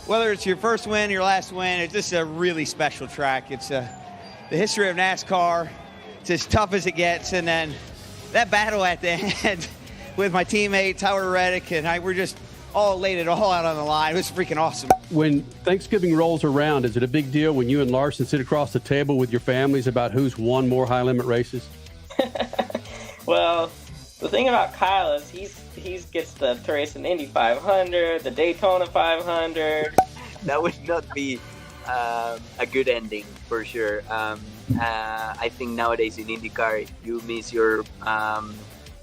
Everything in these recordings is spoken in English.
whether it's your first win, your last win, it's just a really special track. It's the history of NASCAR. It's as tough as it gets. And then that battle at the end with my teammate, Tyler Reddick, and we're just all laid it all out on the line. It was freaking awesome. When Thanksgiving rolls around, is it a big deal when you and Larson sit across the table with your families about who's won more high-limit races? Well, the thing about Kyle is he gets to race an Indy 500, the Daytona 500. That would not be a good ending for sure. I think nowadays in IndyCar, you miss your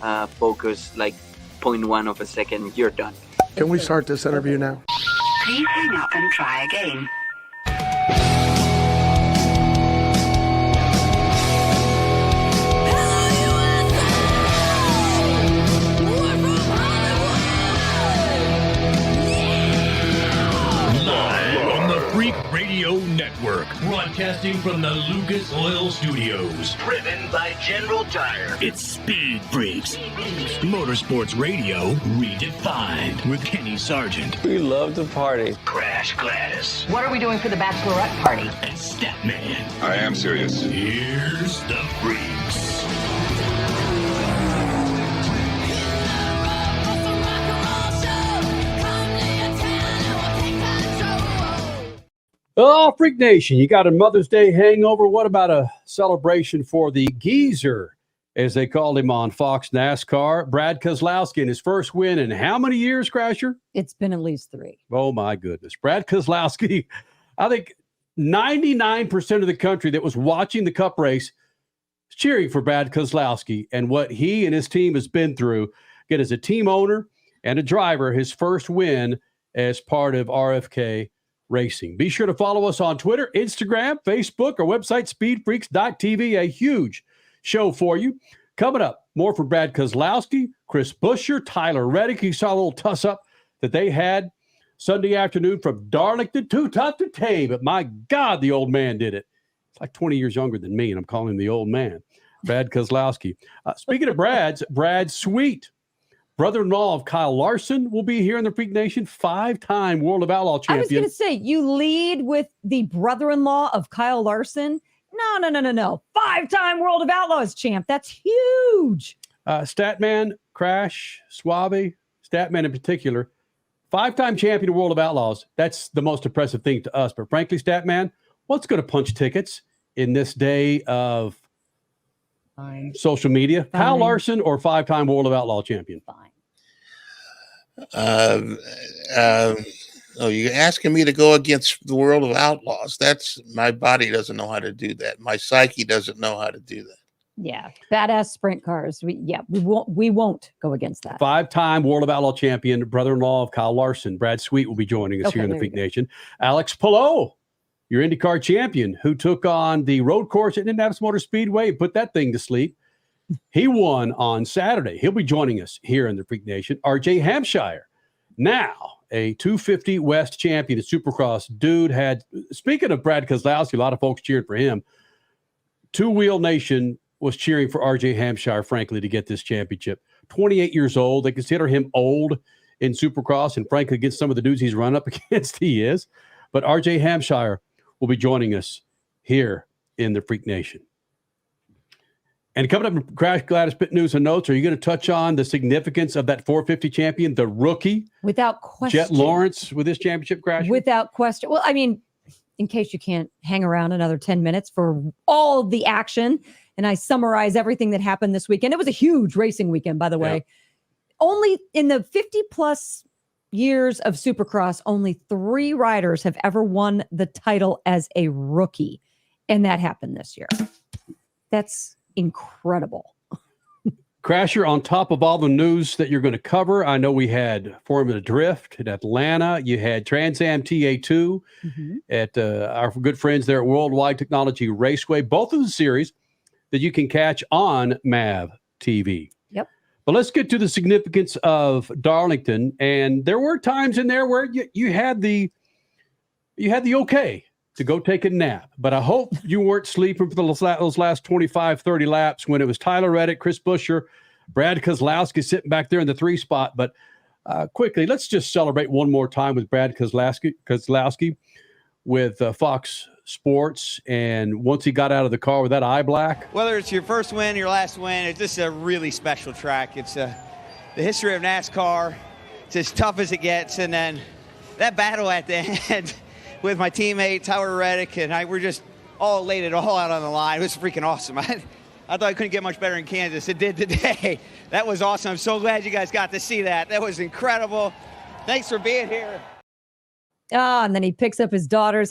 focus like 0.1 of a second, you're done. Can we start this interview now? Please hang up and try again. Radio Network, broadcasting from the Lucas Oil Studios. Driven by General Tire. It's Speed Freaks. Motorsports Radio redefined with Kenny Sargent. We love to party. Crash Gladys. What are we doing for the bachelorette party? And Statman. I am serious. Here's the Freaks. Oh, Freak Nation, you got a Mother's Day hangover? What about a celebration for the geezer, as they called him on Fox NASCAR? Brad Keselowski in his first win in how many years, Crasher? It's been at least 3. Oh, my goodness. Brad Keselowski, I think 99% of the country that was watching the Cup race is cheering for Brad Keselowski and what he and his team has been through. Again, as a team owner and a driver, his first win as part of RFK Racing. Be sure to follow us on Twitter, Instagram, Facebook, our website, speedfreaks.tv. A huge show for you. Coming up, more from Brad Keselowski, Chris Buescher, Tyler Reddick. You saw a little tuss-up that they had Sunday afternoon from Darlington to Tame. But my God, the old man did it. It's like 20 years younger than me, and I'm calling him the old man. Brad Keselowski. Speaking of Brad's, Brad Sweet, brother-in-law of Kyle Larson, will be here in the Freak Nation, 5-time World of Outlaw champion. I was going to say, you lead with the brother-in-law of Kyle Larson. No. 5-time World of Outlaws champ. That's huge. Statman, Crash, Suave, Statman in particular, 5-time champion of World of Outlaws. That's the most impressive thing to us. But frankly, Statman, what's going to punch tickets in this day of social media? Fine. Kyle Larson or 5-time World of Outlaw champion? Fine. You're asking me to go against the World of Outlaws. That's my body doesn't know how to do that. My psyche doesn't know how to do that. Yeah, badass sprint cars. We won't go against that. 5-time World of Outlaw champion, brother-in-law of Kyle Larson, Brad Sweet, will be joining us here in the Freak Nation. Alex Palou, your IndyCar champion, who took on the road course at Indianapolis Motor Speedway and put that thing to sleep. He won on Saturday. He'll be joining us here in the Freak Nation. RJ Hampshire, now a 250 West champion at Supercross. Dude had, speaking of Brad Keselowski, a lot of folks cheered for him. Two-Wheel Nation was cheering for RJ Hampshire, frankly, to get this championship. 28 years old. They consider him old in Supercross, and frankly, against some of the dudes he's run up against, he is. But RJ Hampshire will be joining us here in the Freak Nation. And coming up in Crash Gladys Pit News and Notes, are you going to touch on the significance of that 450 champion, the rookie? Without question. Jet Lawrence with his championship crash? Without question. Well, I mean, in case you can't hang around another 10 minutes for all the action, and I summarize everything that happened this weekend. It was a huge racing weekend, by the way. Yeah. Only in the 50-plus years of Supercross, only 3 riders have ever won the title as a rookie, and that happened this year. That's incredible. Crasher, on top of all the news that you're going to cover, I know we had Formula Drift at Atlanta. You had Trans Am TA2 at our good friends there at Worldwide Technology Raceway. Both of the series that you can catch on MAV TV. Yep. But let's get to the significance of Darlington. And there were times in there where you had the okay to go take a nap. But I hope you weren't sleeping for those last 25, 30 laps when it was Tyler Reddick, Chris Buescher, Brad Keselowski sitting back there in the 3 spot. But Quickly, let's just celebrate one more time with Brad Keselowski with Fox Sports. And once he got out of the car with that eye black. Whether it's your first win, your last win, it's just a really special track. It's the history of NASCAR. It's as tough as it gets. And then that battle at the end with my teammate, Tyler Reddick, and I were just all laid it all out on the line. It was freaking awesome. I thought I couldn't get much better in Kansas. It did today. That was awesome. I'm so glad you guys got to see that. That was incredible. Thanks for being here. And then he picks up his daughters.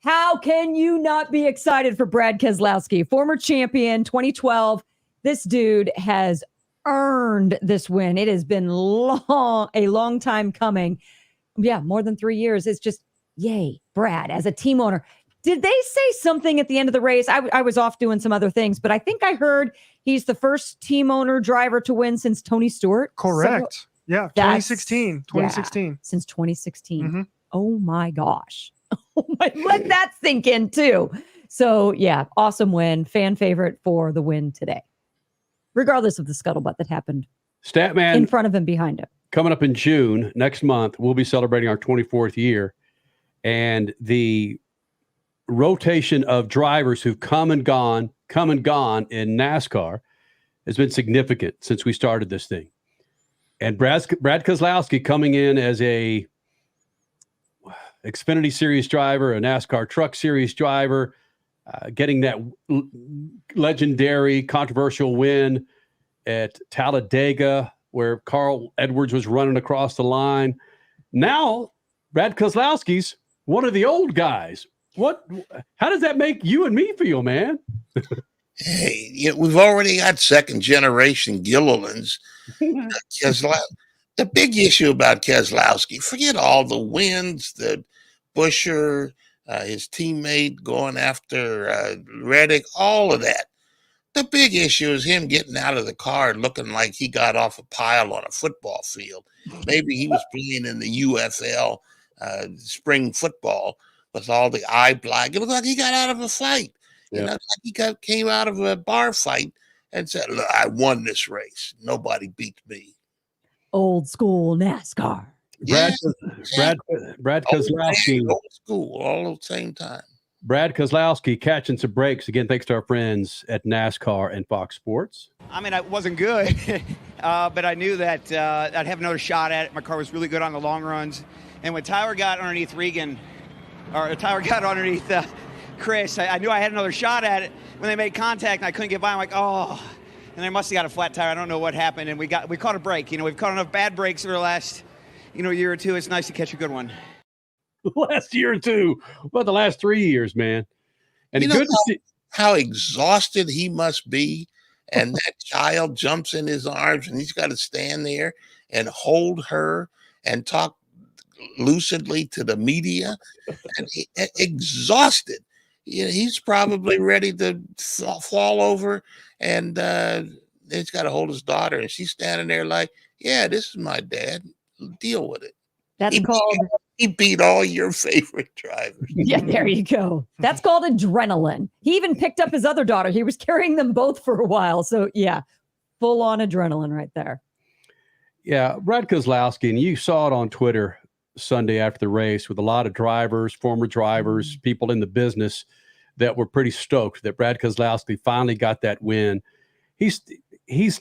How can you not be excited for Brad Keselowski, former champion, 2012? This dude has earned this win. It has been a long time coming. Yeah, more than 3 years. It's just, yay, Brad, as a team owner. Did they say something at the end of the race? I was off doing some other things, but I think I heard he's the first team owner driver to win since Tony Stewart. Correct. So yeah, 2016. 2016. Yeah, since 2016. Mm-hmm. Oh my gosh. Let that sink in too. So yeah, awesome win. Fan favorite for the win today. Regardless of the scuttlebutt that happened Statman in front of him, behind him. Coming up in June, next month, we'll be celebrating our 24th year. And the rotation of drivers who've come and gone in NASCAR has been significant since we started this thing. And Brad Keselowski coming in as a Xfinity Series driver, a NASCAR Truck Series driver, getting that legendary, controversial win at Talladega where Carl Edwards was running across the line. Now, Brad Keselowski's one of the old guys. How does that make you and me feel, man? Hey, we've already got second generation Gillilands. The big issue about Keselowski, forget all the wins, the Buescher, his teammate going after Reddick, all of that. The big issue is him getting out of the car looking like he got off a pile on a football field. Maybe he was playing in the UFL spring football with all the eye black. It looked like he got out of a fight. Yeah. You know, like he came out of a bar fight and said, "Look, I won this race. Nobody beats me." Old school NASCAR. Brad Keselowski. Old school, all at the same time. Brad Keselowski catching some breaks. Again, thanks to our friends at NASCAR and Fox Sports. I mean, I wasn't good, but I knew that I'd have another shot at it. My car was really good on the long runs. And when Tyler got underneath Chris, I knew I had another shot at it. When they made contact and I couldn't get by, I'm like, oh. And they must have got a flat tire. I don't know what happened. And we caught a break. We've caught enough bad breaks over the last, year or two. It's nice to catch a good one. Last year or two. Well, the last 3 years, man. And good to see how exhausted he must be. And that child jumps in his arms and he's got to stand there and hold her and talk lucidly to the media. And exhausted. He's probably ready to fall over, and he's got to hold his daughter, and she's standing there like, yeah, this is my dad. Deal with it. He beat all your favorite drivers. Yeah, there you go. That's called adrenaline. He even picked up his other daughter. He was carrying them both for a while. So, yeah, full on adrenaline right there. Yeah, Brad Keselowski, and you saw it on Twitter Sunday after the race with a lot of drivers, former drivers, people in the business that were pretty stoked that Brad Keselowski finally got that win. He's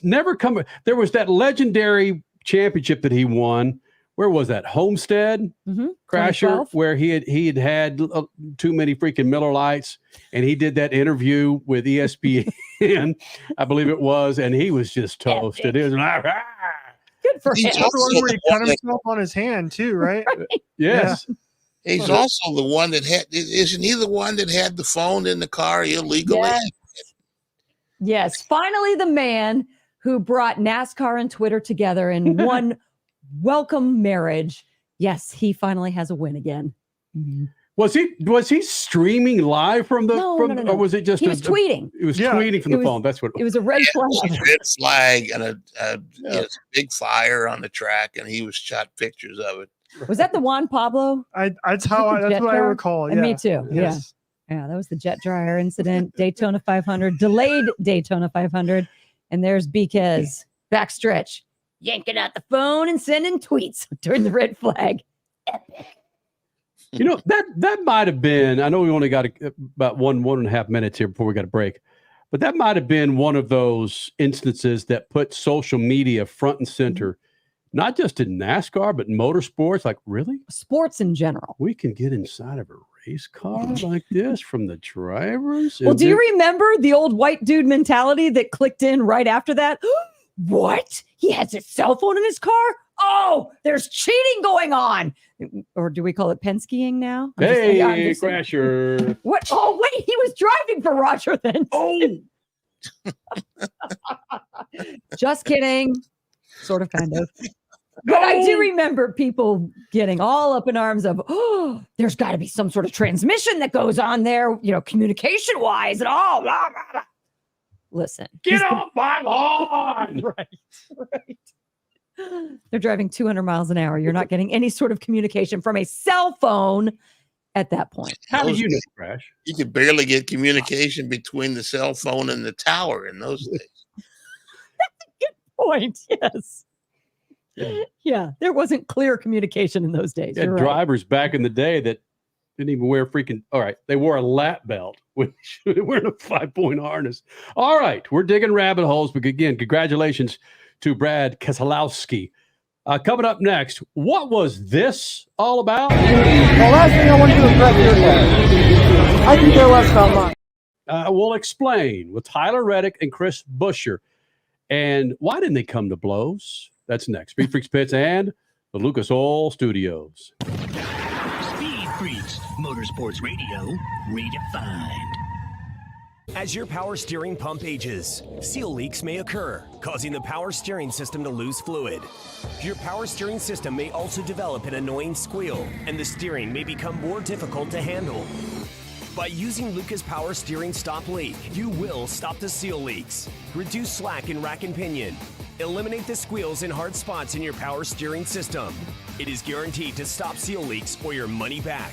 never come. There was that legendary championship that he won. Where was that? Homestead Crasher, where he had too many freaking Miller Lights, and he did that interview with ESPN, I believe it was, and he was just toasted. It was like, good for him. That's the one where he cut himself on his hand too, right? Yes. Yeah. He's also the one that isn't he the one that had the phone in the car illegally? Yes. Finally, the man who brought NASCAR and Twitter together in one welcome marriage. Yes, he finally has a win again. Mm-hmm. Was he streaming live from the no. or was it just he was tweeting? It was tweeting from the phone. That's what it was. A red flag. A red flag and a big fire on the track, and he was shot pictures of it. Was that the Juan Pablo? That's what I recall. And me too. Yes. Yeah, that was the jet dryer incident. Daytona 500, delayed Daytona 500, and there's Biquez backstretch. yanking out the phone and sending tweets during the red flag. Epic. You know, that might have been, I know we only got about one and a half minutes here before we got a break, but that might have been one of those instances that put social media front and center, not just in NASCAR, but in motorsports. Like, really? Sports in general. We can get inside of a race car like this from the drivers? Well, do you remember the old white dude mentality that clicked in right after that? What? He has his cell phone in his car? Oh, there's cheating going on. Or do we call it Penskeing now? Hey, Crasher. What? Oh, wait, he was driving for Roger then. Oh. Just kidding. Sort of, kind of. But I do remember people getting all up in arms of, oh, there's got to be some sort of transmission that goes on there, you know, communication wise and all. Blah, blah, blah. Listen. Get off my lawn. Right. They're driving 200 miles an hour. You're not getting any sort of communication from a cell phone at that point. How did you know, Crash? You could barely get communication between the cell phone and the tower in those days. That's a good point. Yes. Yeah, there wasn't clear communication in those days. Yeah, drivers back in the day that didn't even wear they wore a lap belt when they were wearing a 5-point harness. All right, we're digging rabbit holes, but again, congratulations to Brad Keselowski. Coming up next, what was this all about? The last thing I want to do is prep your head. I can care less about mine. We'll explain with Tyler Reddick and Chris Buescher. And why didn't they come to blows? That's next. Speed Freaks Pits and the Lucas Oil Studios. Speed Freaks, Motorsports Radio, redefined. As your power steering pump ages, seal leaks may occur, causing the power steering system to lose fluid. Your power steering system may also develop an annoying squeal, and the steering may become more difficult to handle. By using Lucas Power Steering Stop Leak, you will stop the seal leaks, reduce slack in rack and pinion, eliminate the squeals and hard spots in your power steering system. It is guaranteed to stop seal leaks or your money back.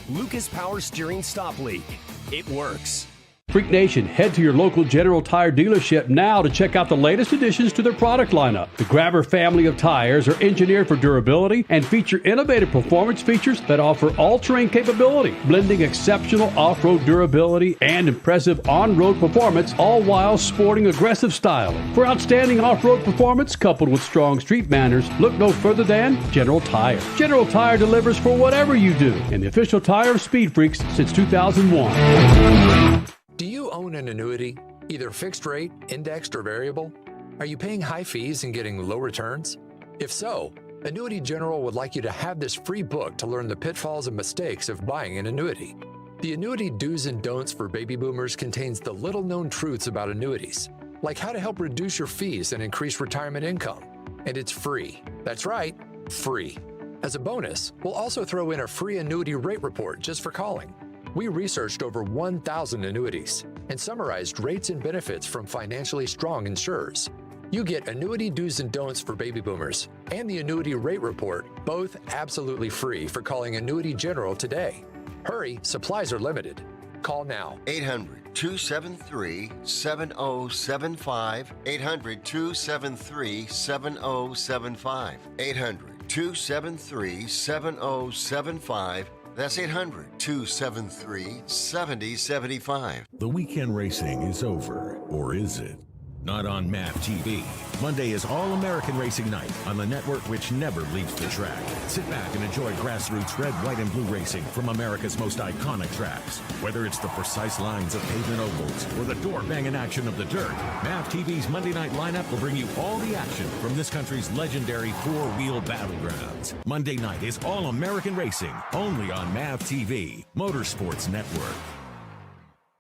Lucas Power Steering Stop Leak. It works. Freak Nation, head to your local General Tire dealership now to check out the latest additions to their product lineup. The Grabber family of tires are engineered for durability and feature innovative performance features that offer all-terrain capability, blending exceptional off-road durability and impressive on-road performance, all while sporting aggressive styling. For outstanding off-road performance coupled with strong street manners, look no further than General Tire. General Tire delivers for whatever you do, and the official tire of Speed Freaks since 2001. Do you own an annuity, either fixed rate, indexed, or variable? Are you paying high fees and getting low returns? If so, Annuity General would like you to have this free book to learn the pitfalls and mistakes of buying an annuity. The Annuity Do's and Don'ts for Baby Boomers contains the little-known truths about annuities, like how to help reduce your fees and increase retirement income. And it's free. That's right, free. As a bonus, we'll also throw in a free annuity rate report just for calling. We researched over 1,000 annuities and summarized rates and benefits from financially strong insurers. You get Annuity Do's and Don'ts for Baby Boomers and the Annuity Rate Report, both absolutely free for calling Annuity General today. Hurry, supplies are limited. Call now. 800-273-7075. 800-273-7075. 800-273-7075. That's 800-273-7075. The weekend racing is over, or is it? Not on MAV TV. Monday is All-American Racing Night on the network which never leaves the track. Sit back and enjoy grassroots red, white, and blue racing from America's most iconic tracks. Whether it's the precise lines of pavement ovals or the door-banging action of the dirt, MAV TV's Monday night lineup will bring you all the action from this country's legendary four-wheel battlegrounds. Monday night is All-American Racing, only on MAV TV, Motorsports Network.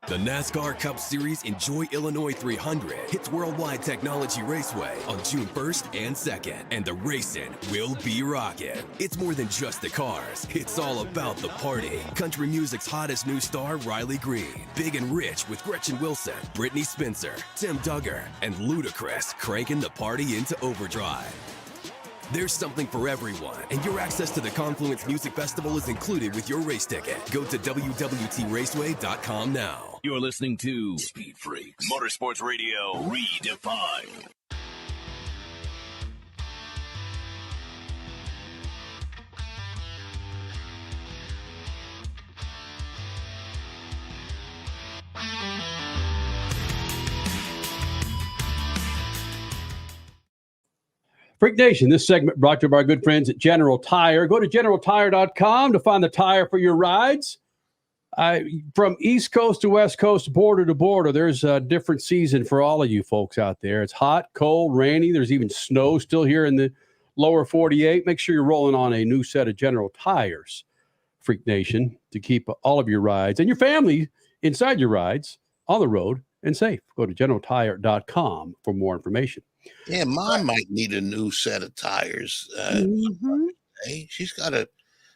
The NASCAR Cup Series Enjoy Illinois 300 hits Worldwide Technology Raceway on June 1st and 2nd, and the racing will be rocking. It's more than just the cars, it's all about the party. Country music's hottest new star, Riley Green, Big and Rich with Gretchen Wilson, Brittany Spencer, Tim Duggar, and Ludacris cranking the party into overdrive. There's something for everyone, and your access to the Confluence Music Festival is included with your race ticket. Go to WWTRaceway.com now. You're listening to Speed Freaks, Motorsports Radio, redefined. Freak Nation, this segment brought to you by our good friends at General Tire. Go to generaltire.com to find the tire for your rides. From East Coast to West Coast, border to border, there's a different season for all of you folks out there. It's hot, cold, rainy. There's even snow still here in the lower 48. Make sure you're rolling on a new set of General Tires, Freak Nation, to keep all of your rides and your family inside your rides on the road and safe. Go to generaltire.com for more information. Yeah, Mom might need a new set of tires. Hey, she's got her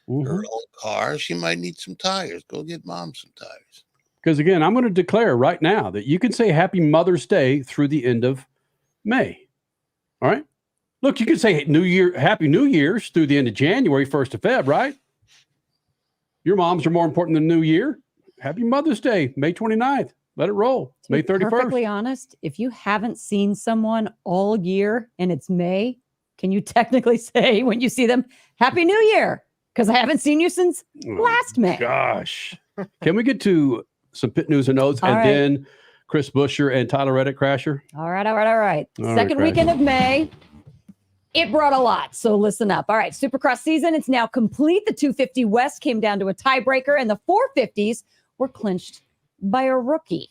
own car. She might need some tires. Go get Mom some tires. Because, again, I'm going to declare right now that you can say Happy Mother's Day through the end of May. All right? Look, you can say Happy New Year's through the end of January, 1st of Feb, right? Your moms are more important than New Year. Happy Mother's Day, May 29th. Let it roll. May 31st. Perfectly honest, if you haven't seen someone all year and it's May, can you technically say when you see them, Happy New Year? Because I haven't seen you since last May. Gosh. Can we get to some pit news and notes then Chris Buescher and Tyler Reddick, Crasher? All right. Second weekend of May. It brought a lot, so listen up. All right, Supercross season, it's now complete. The 250 West came down to a tiebreaker, and the 450s were clinched by a rookie.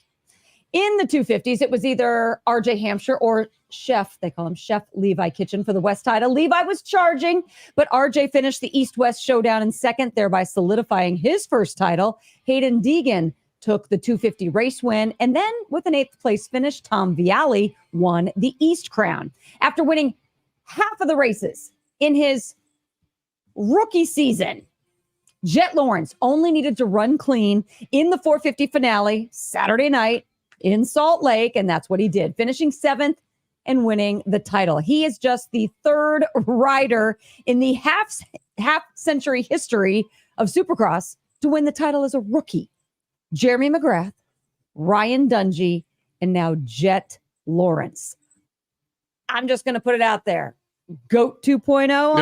In the 250s, it was either RJ Hampshire or Chef, they call him Chef Levi Kitchen for the West title. Levi was charging, but RJ finished the East-West showdown in second, thereby solidifying his first title. Hayden Deegan took the 250 race win, and then with an 8th place finish, Tom Vialli won the East crown. After winning half of the races in his rookie season, Jet Lawrence only needed to run clean in the 450 finale Saturday night in Salt Lake, and that's what he did, finishing 7th and winning the title. He is just the 3rd rider in the half-century history of Supercross to win the title as a rookie. Jeremy McGrath, Ryan Dungey, and now Jet Lawrence. I'm just going to put it out there. GOAT 2.0 on the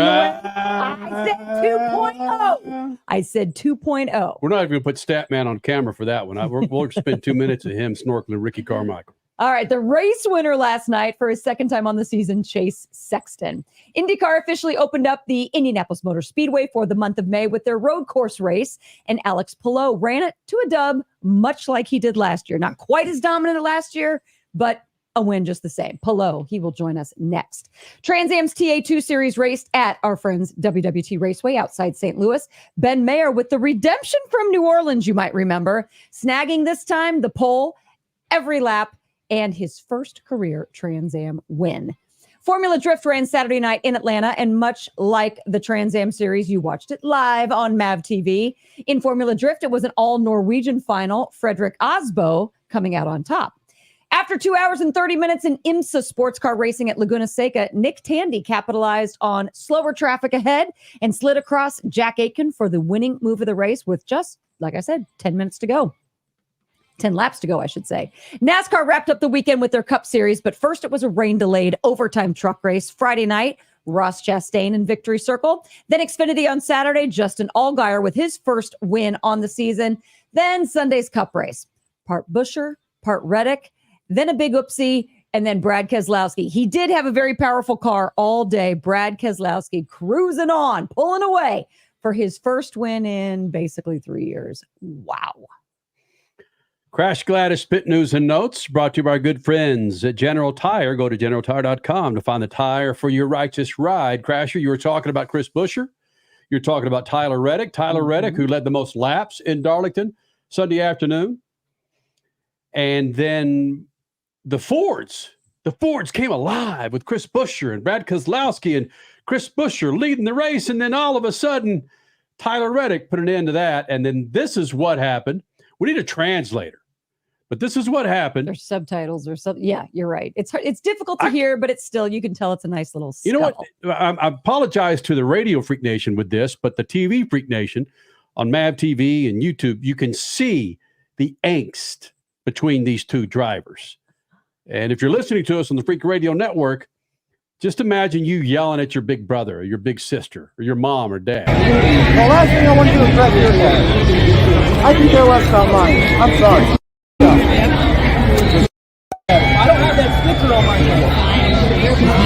way. I said 2.0. We're not even going to put Statman on camera for that one. We'll spend 2 minutes of him snorkeling Ricky Carmichael. All right, the race winner last night for his second time on the season, Chase Sexton. IndyCar officially opened up the Indianapolis Motor Speedway for the month of May with their road course race, and Alex Palou ran it to a dub, much like he did last year. Not quite as dominant as last year, but a win just the same. Palou, he will join us next. Trans Am's TA2 Series raced at our friends WWT Raceway outside St. Louis. Ben Mayer with the redemption from New Orleans, you might remember, snagging this time the pole every lap and his first career Trans Am win. Formula Drift ran Saturday night in Atlanta, and much like the Trans Am Series, you watched it live on MAV TV. In Formula Drift, it was an all-Norwegian final, Fredrik Asbo coming out on top. After 2 hours and 30 minutes in IMSA sports car racing at Laguna Seca, Nick Tandy capitalized on slower traffic ahead and slid across Jack Aitken for the winning move of the race with just, like I said, 10 minutes to go. 10 laps to go, I should say. NASCAR wrapped up the weekend with their Cup Series, but first it was a rain-delayed overtime truck race Friday night. Ross Chastain in Victory Circle. Then Xfinity on Saturday, Justin Allgaier with his first win on the season. Then Sunday's Cup race. Part Buescher, part Reddick, then a big oopsie, and then Brad Keselowski. He did have a very powerful car all day. Brad Keselowski cruising on, pulling away for his first win in basically 3 years. Wow. Crash Gladys Pit News and Notes brought to you by our good friends at General Tire. Go to generaltire.com to find the tire for your righteous ride. Crasher, you were talking about Chris Buescher. You're talking about Tyler Reddick. Tyler Reddick, who led the most laps in Darlington Sunday afternoon. And then the Fords came alive with Chris Buescher and Brad Keselowski and Chris Buescher leading the race. And then all of a sudden, Tyler Reddick put an end to that. And then this is what happened. We need a translator. But this is what happened. There's subtitles or something. Yeah, you're right. It's hard. It's difficult to hear, but it's still, you can tell it's a nice little scuffle. You know what? I apologize to the radio Freak Nation with this, but the TV Freak Nation on MAV TV and YouTube, you can see the angst between these two drivers. And if you're listening to us on the Freak Radio Network, just imagine you yelling at your big brother or your big sister or your mom or dad. The last thing I want to do is wreck your dad. I can care less about mine. I'm sorry. I don't have that sticker on my head.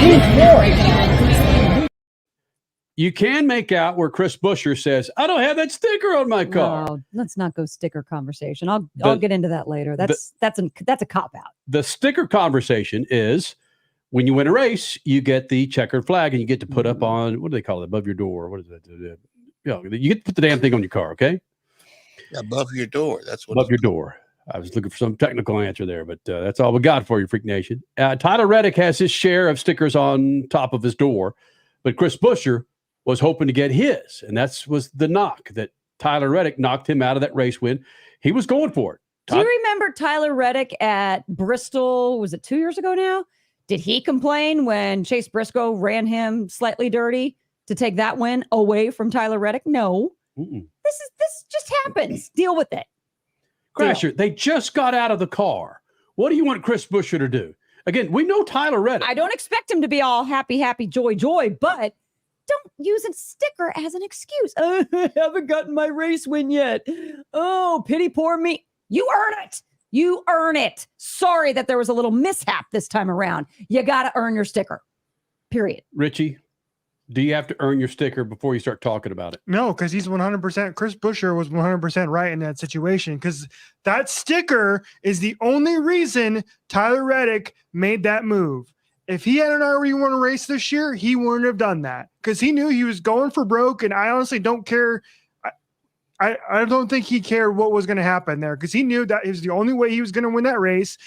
He's more. You can make out where Chris Buescher says, I don't have that sticker on my car. No, let's not go sticker conversation. I'll get into that later. That's a cop-out. The sticker conversation is when you win a race, you get the checkered flag and you get to put up on, what do they call it, above your door? What is that? You get to put the damn thing on your car, okay? Above your door. That's what. Above your door. I was looking for some technical answer there, but that's all we got for you, Freak Nation. Tyler Reddick has his share of stickers on top of his door, but Chris Buescher was hoping to get his, and that was the knock that Tyler Reddick knocked him out of that race win. He was going for it. Do you remember Tyler Reddick at Bristol? Was it 2 years ago now? Did he complain when Chase Briscoe ran him slightly dirty to take that win away from Tyler Reddick? No. This just happens. Deal with it. Crasher, they just got out of the car. What do you want Chris Buescher to do? Again, we know Tyler Reddick. I don't expect him to be all happy, joy, but don't use a sticker as an excuse. I haven't gotten my race win yet. Oh, pity poor me. You earn it. You earn it. Sorry that there was a little mishap this time around. You got to earn your sticker. Period. Richie, do you have to earn your sticker before you start talking about it? No, because he's 100%. Chris Buescher was 100% right in that situation because that sticker is the only reason Tyler Reddick made that move. If he hadn't already won a race this year, he wouldn't have done that because he knew he was going for broke. And I honestly don't care. I don't think he cared what was going to happen there because he knew that it was the only way he was going to win that race.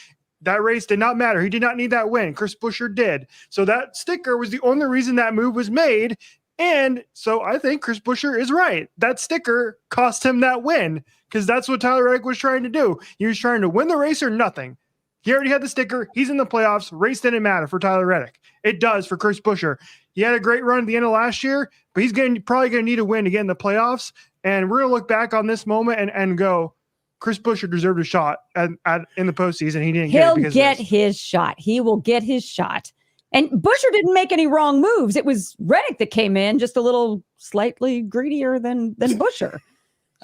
That race did not matter. He did not need that win. Chris Buescher did. So that sticker was the only reason that move was made. And so I think Chris Buescher is right. That sticker cost him that win because that's what Tyler Reddick was trying to do. He was trying to win the race or nothing. He already had the sticker. He's in the playoffs. Race didn't matter for Tyler Reddick. It does for Chris Buescher. He had a great run at the end of last year, but he's probably going to need a win to get in the playoffs. And we're going to look back on this moment and go, Chris Buescher deserved a shot in the postseason. He didn't He'll get it. Get his shot. He will get his shot. And Buescher didn't make any wrong moves. It was Reddick that came in just a little slightly greedier than Buescher.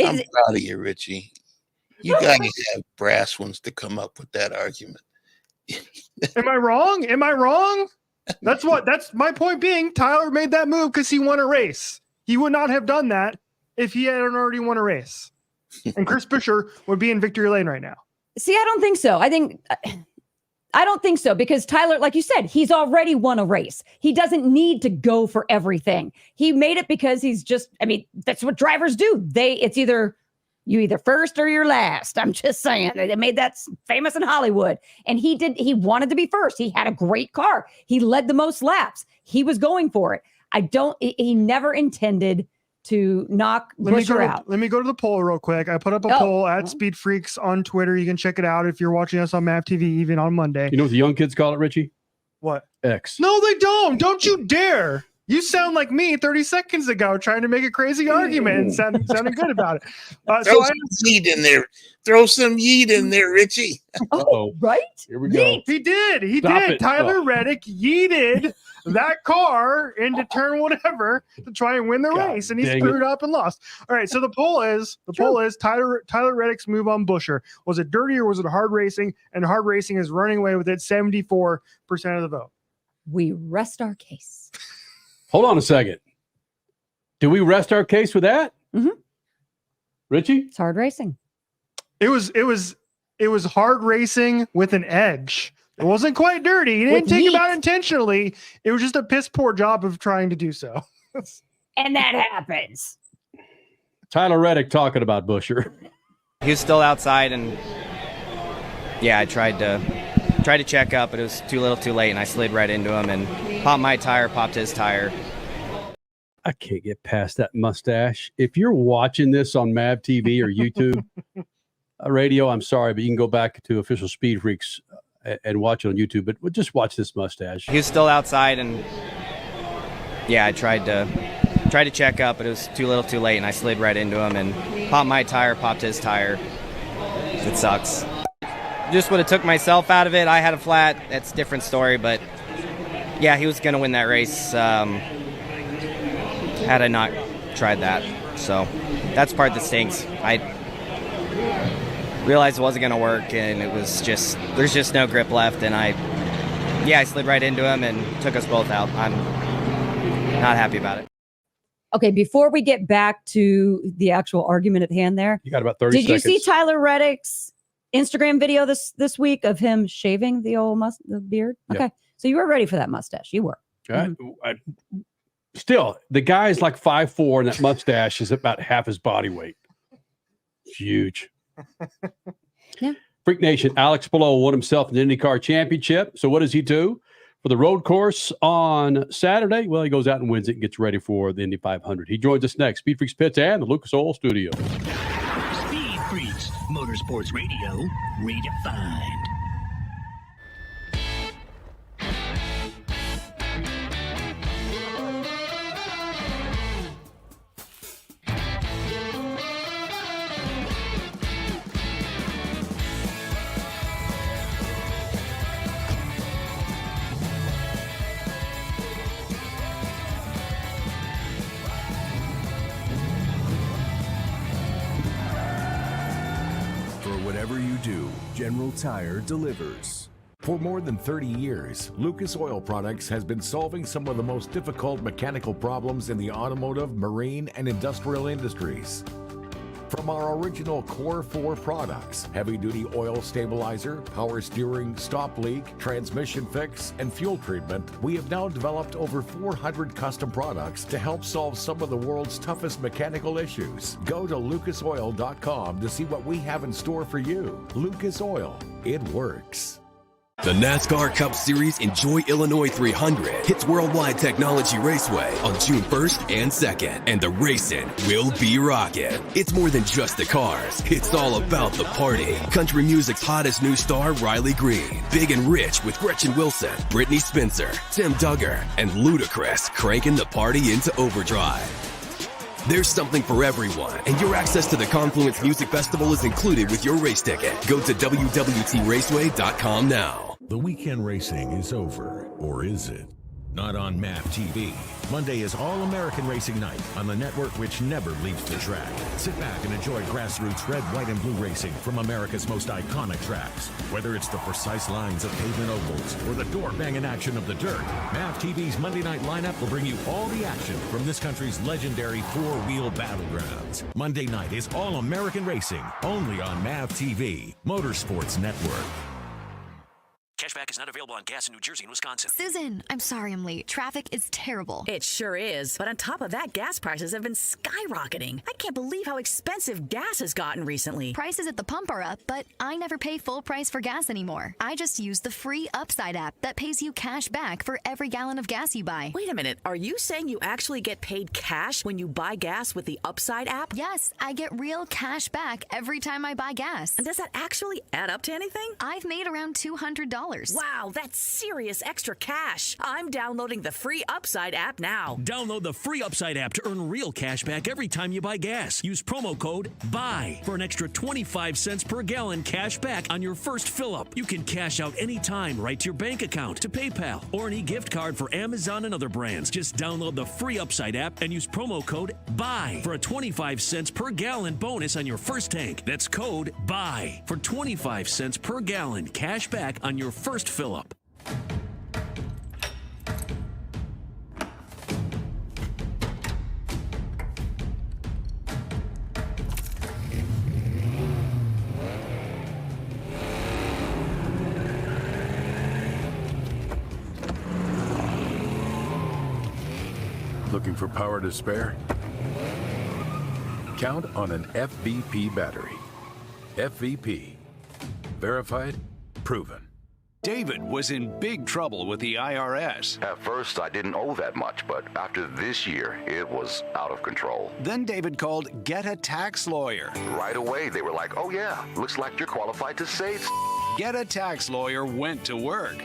I'm proud of you, Richie. You got to have brass ones to come up with that argument. Am I wrong? Am I wrong? That's my point being. Tyler made that move because he won a race. He would not have done that if he hadn't already won a race. And Chris Buescher would be in victory lane right now. See, I don't think so. I don't think so because Tyler, like you said, he's already won a race. He doesn't need to go for everything. He made it because he's just, that's what drivers do. It's either first or you're last. I'm just saying. They made that famous in Hollywood. And he wanted to be first. He had a great car. He led the most laps. He was going for it. He never intended to knock Buescher out. Let me go to the poll real quick. I put up a poll at Speed Freaks on Twitter. You can check it out if you're watching us on MAV TV even on Monday. You know what the young kids call it, Richie? What? X. No, they don't. Don't you dare. You sound like me 30 seconds ago trying to make a crazy argument and sounding good about it. Throw some yeet in there. Throw some yeet in there, Richie. Oh, right? Here we go. He did. Tyler Reddick yeeted that car into turn whatever to try and win the race, and he screwed up and lost. All right, so the poll is Tyler Reddick's move on Buescher. Was it dirty or was it hard racing? And hard racing is running away with it 74% of the vote. We rest our case. Hold on a second. Do we rest our case with that? Mm-hmm. Richie? It's hard racing. It was hard racing with an edge. It wasn't quite dirty. He didn't take him out intentionally. It was just a piss poor job of trying to do so. And that happens. Tyler Reddick talking about Buescher. He was still outside, and I tried to check up, but it was too little too late, and I slid right into him and popped my tire, popped his tire. I can't get past that mustache. If you're watching this on MAV TV or YouTube radio, I'm sorry, but you can go back to Official Speed Freaks and watch it on YouTube, but just watch this mustache. He was still outside, and I tried to check up, but it was too little too late, and I slid right into him and popped my tire, popped his tire. It sucks. Just would have took myself out of it. I had a flat. That's a different story, but he was going to win that race had I not tried that. So that's part that stinks. I realized it wasn't going to work, and there's just no grip left, and I slid right into him and took us both out. I'm not happy about it. Okay, before we get back to the actual argument at hand there. You got about 30 seconds. Did you see Tyler Reddick's Instagram video this week of him shaving the old the beard? Yeah. Okay, so you were ready for that mustache. You were. Still, the guy's like 5'4", and that mustache is about half his body weight. It's huge. Yeah. Freak Nation, Alex Palou won himself an IndyCar championship. So what does he do for the road course on Saturday? Well, he goes out and wins it and gets ready for the Indy 500. He joins us next. Speed Freaks Pits and the Lucas Oil Studio. Speed Freaks, Motorsports Radio, redefined. Whatever you do, General Tire delivers. For more than 30 years, Lucas Oil Products has been solving some of the most difficult mechanical problems in the automotive, marine, and industrial industries. From our original Core 4 products, heavy-duty oil stabilizer, power steering, stop leak, transmission fix, and fuel treatment, we have now developed over 400 custom products to help solve some of the world's toughest mechanical issues. Go to lucasoil.com to see what we have in store for you. Lucas Oil, it works. The NASCAR Cup Series Enjoy Illinois 300 hits Worldwide Technology Raceway on June 1st and 2nd, and the racing will be rocking. It's more than just the cars. It's all about the party. Country music's hottest new star, Riley Green. Big and Rich with Gretchen Wilson, Brittany Spencer, Tim Duggar, and Ludacris cranking the party into overdrive. There's something for everyone, and your access to the Confluence Music Festival is included with your race ticket. Go to WWTRaceway.com now. The weekend racing is over, or is it? Not on MAP TV. Monday is All-American Racing Night on the network which never leaves the track. Sit back and enjoy grassroots red, white, and blue racing from America's most iconic tracks. Whether it's the precise lines of pavement ovals or the door-banging action of the dirt, MAP TV's Monday night lineup will bring you all the action from this country's legendary four-wheel battlegrounds. Monday night is All-American Racing, only on MAP TV, Motorsports Network. Cashback is not available on gas in New Jersey and Wisconsin. Susan, I'm sorry I'm late. Traffic is terrible. It sure is. But on top of that, gas prices have been skyrocketing. I can't believe how expensive gas has gotten recently. Prices at the pump are up, but I never pay full price for gas anymore. I just use the free Upside app that pays you cash back for every gallon of gas you buy. Wait a minute. Are you saying you actually get paid cash when you buy gas with the Upside app? Yes, I get real cash back every time I buy gas. And does that actually add up to anything? I've made around $200. Wow, that's serious extra cash. I'm downloading the free Upside app now. Download the free Upside app to earn real cash back every time you buy gas. Use promo code BUY for an extra 25 cents per gallon cash back on your first fill-up. You can cash out anytime right to your bank account, to PayPal, or an e-gift card for Amazon and other brands. Just download the free Upside app and use promo code BUY for a 25 cents per gallon bonus on your first tank. That's code BUY for 25 cents per gallon cash back on your first fill-up. Looking for power to spare? Count on an FVP battery. FVP. Verified, proven. David was in big trouble with the IRS. At first, I didn't owe that much, but after this year, it was out of control. Then David called Get a Tax Lawyer. Right away, they were like, oh yeah, looks like you're qualified to save. Get a Tax Lawyer went to work.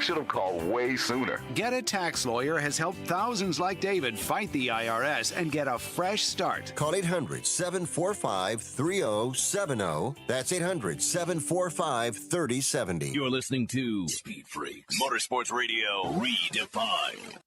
Should have called way sooner. Get a Tax Lawyer has helped thousands like David fight the IRS and get a fresh start. Call 800-745-3070. That's 800-745-3070. You're listening to Speed Freaks, Motorsports Radio, redefined.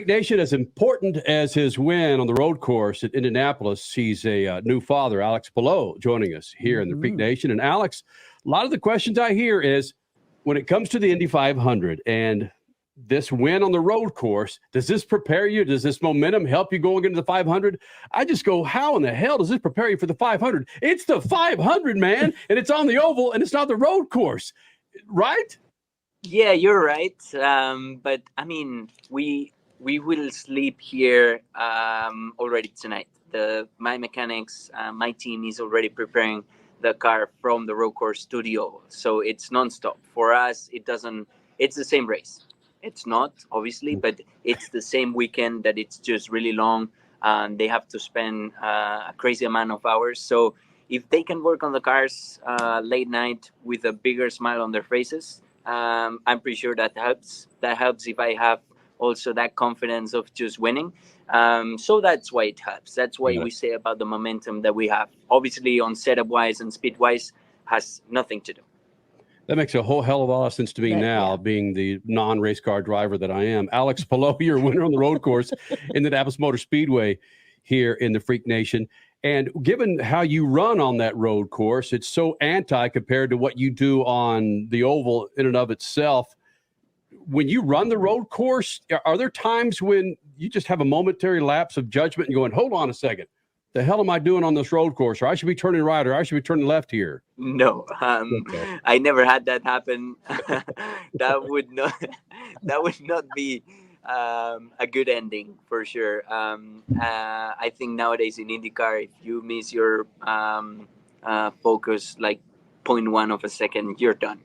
Freak Nation, as important as his win on the road course at Indianapolis, he's a new father, Alex Palou, joining us here in the Freak Nation. And Alex, a lot of the questions I hear is, when it comes to the Indy 500 and this win on the road course, does this prepare you? Does this momentum help you going into the 500? I just go, how in the hell does this prepare you for the 500? It's the 500, man, and it's on the oval, and it's not the road course, right? Yeah, you're right. But I mean, we will sleep here already tonight. My mechanics, my team is already preparing the car from the road course studio, so it's nonstop. For us, it's the same race. It's not, obviously, but it's the same weekend that it's just really long. They have to spend a crazy amount of hours. So if they can work on the cars late night with a bigger smile on their faces, I'm pretty sure that helps. That helps if I have also that confidence of just winning. So that's why it helps. That's why we say about the momentum that we have. Obviously, on setup-wise and speed-wise, has nothing to do. That makes a whole hell of a lot of sense to me now, being the non-race car driver that I am. Alex Palou, you're a winner on the road course in the Indianapolis Motor Speedway here in the Freak Nation. And given how you run on that road course, it's so anti compared to what you do on the oval in and of itself. When you run the road course, are there times when you just have a momentary lapse of judgment and going, hold on a second, the hell am I doing on this road course? Or I should be turning right, or I should be turning left here? No, I never had that happen. that would not be a good ending for sure. I think nowadays in IndyCar, if you miss your focus like 0.1 of a second, you're done.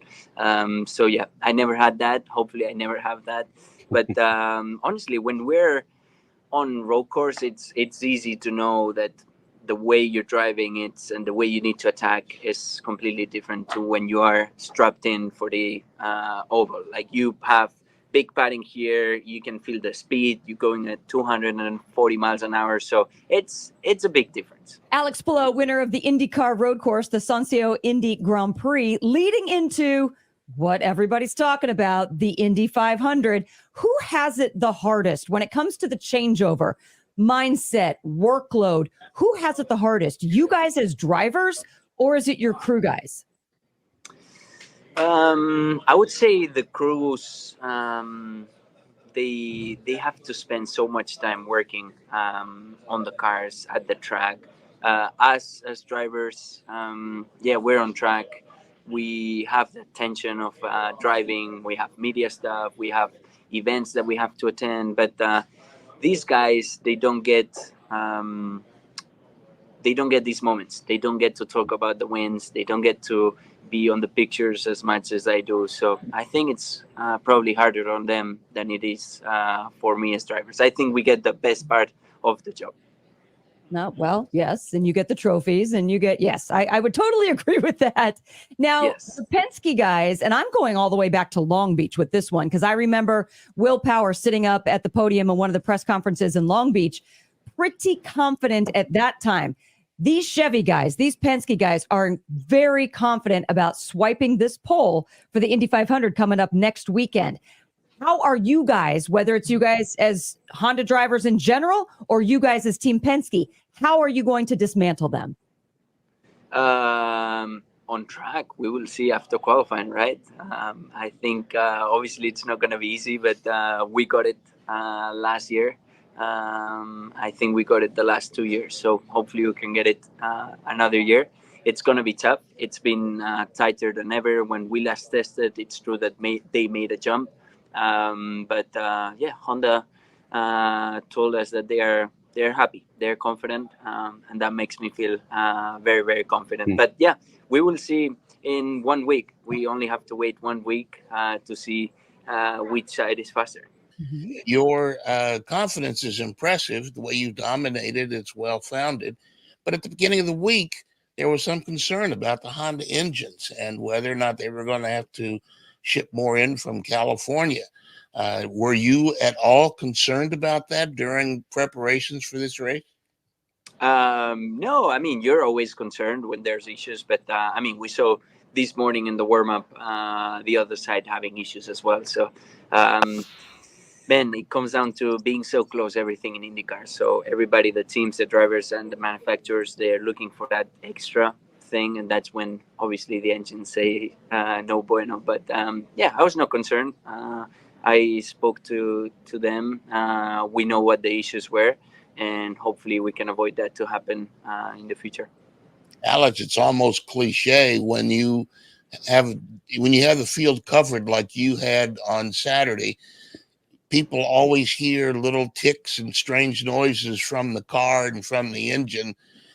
So yeah, I never had that. Hopefully I never have that. But honestly, when we're on road course, it's easy to know that the way you're driving and the way you need to attack is completely different to when you are strapped in for the oval. Like, you have big padding here, you can feel the speed, you're going at 240 miles an hour, so it's a big difference. Alex Palou, winner of the IndyCar road course, the Sancio Indy Grand Prix, leading into what everybody's talking about, the Indy 500. Who has it the hardest when it comes to the changeover, mindset, workload? Who has it the hardest? You guys as drivers, or is it your crew guys? I would say the crews, they have to spend so much time working on the cars at the track. Us as drivers, we're on track. We have the tension of driving. We have media stuff. We have events that we have to attend. But these guys, they don't get these moments. They don't get to talk about the wins. They don't get to be on the pictures as much as I do. So I think it's probably harder on them than it is for me as drivers. I think we get the best part of the job. No, well, yes, and you get the trophies, and you get, yes, I would totally agree with that. Now, the Penske guys, and I'm going all the way back to Long Beach with this one, because I remember Will Power sitting up at the podium in one of the press conferences in Long Beach, pretty confident at that time. These Chevy guys, these Penske guys are very confident about swiping this pole for the Indy 500 coming up next weekend. How are you guys, whether it's you guys as Honda drivers in general or you guys as Team Penske, how are you going to dismantle them? On track, we will see after qualifying, right? I think obviously it's not going to be easy, but we got it last year. I think we got it the last 2 years, so hopefully we can get it another year. It's going to be tough. It's been tighter than ever. When we last tested, it's true that they made a jump. But Honda told us that they're happy, they're confident, and that makes me feel very, very confident. But yeah, we will see in 1 week. We only have to wait 1 week to see which side is faster. Your confidence is impressive. The way you dominated, it's well-founded. But at the beginning of the week, there was some concern about the Honda engines and whether or not they were going to have to ship more in from California. Were you at all concerned about that during preparations for this race? No, I mean, you're always concerned when there's issues, but I mean, we saw this morning in the warm-up the other side having issues as well. So Ben, it comes down to being so close, everything in IndyCar. So everybody, the teams, the drivers, and the manufacturers, they're looking for that extra thing, and that's when obviously the engines say no bueno. But yeah, I was not concerned. I spoke to them. We know what the issues were, and hopefully we can avoid that to happen in the future. Alex, it's almost cliche when you have the field covered like you had on Saturday. People always hear little ticks and strange noises from the car and from the engine.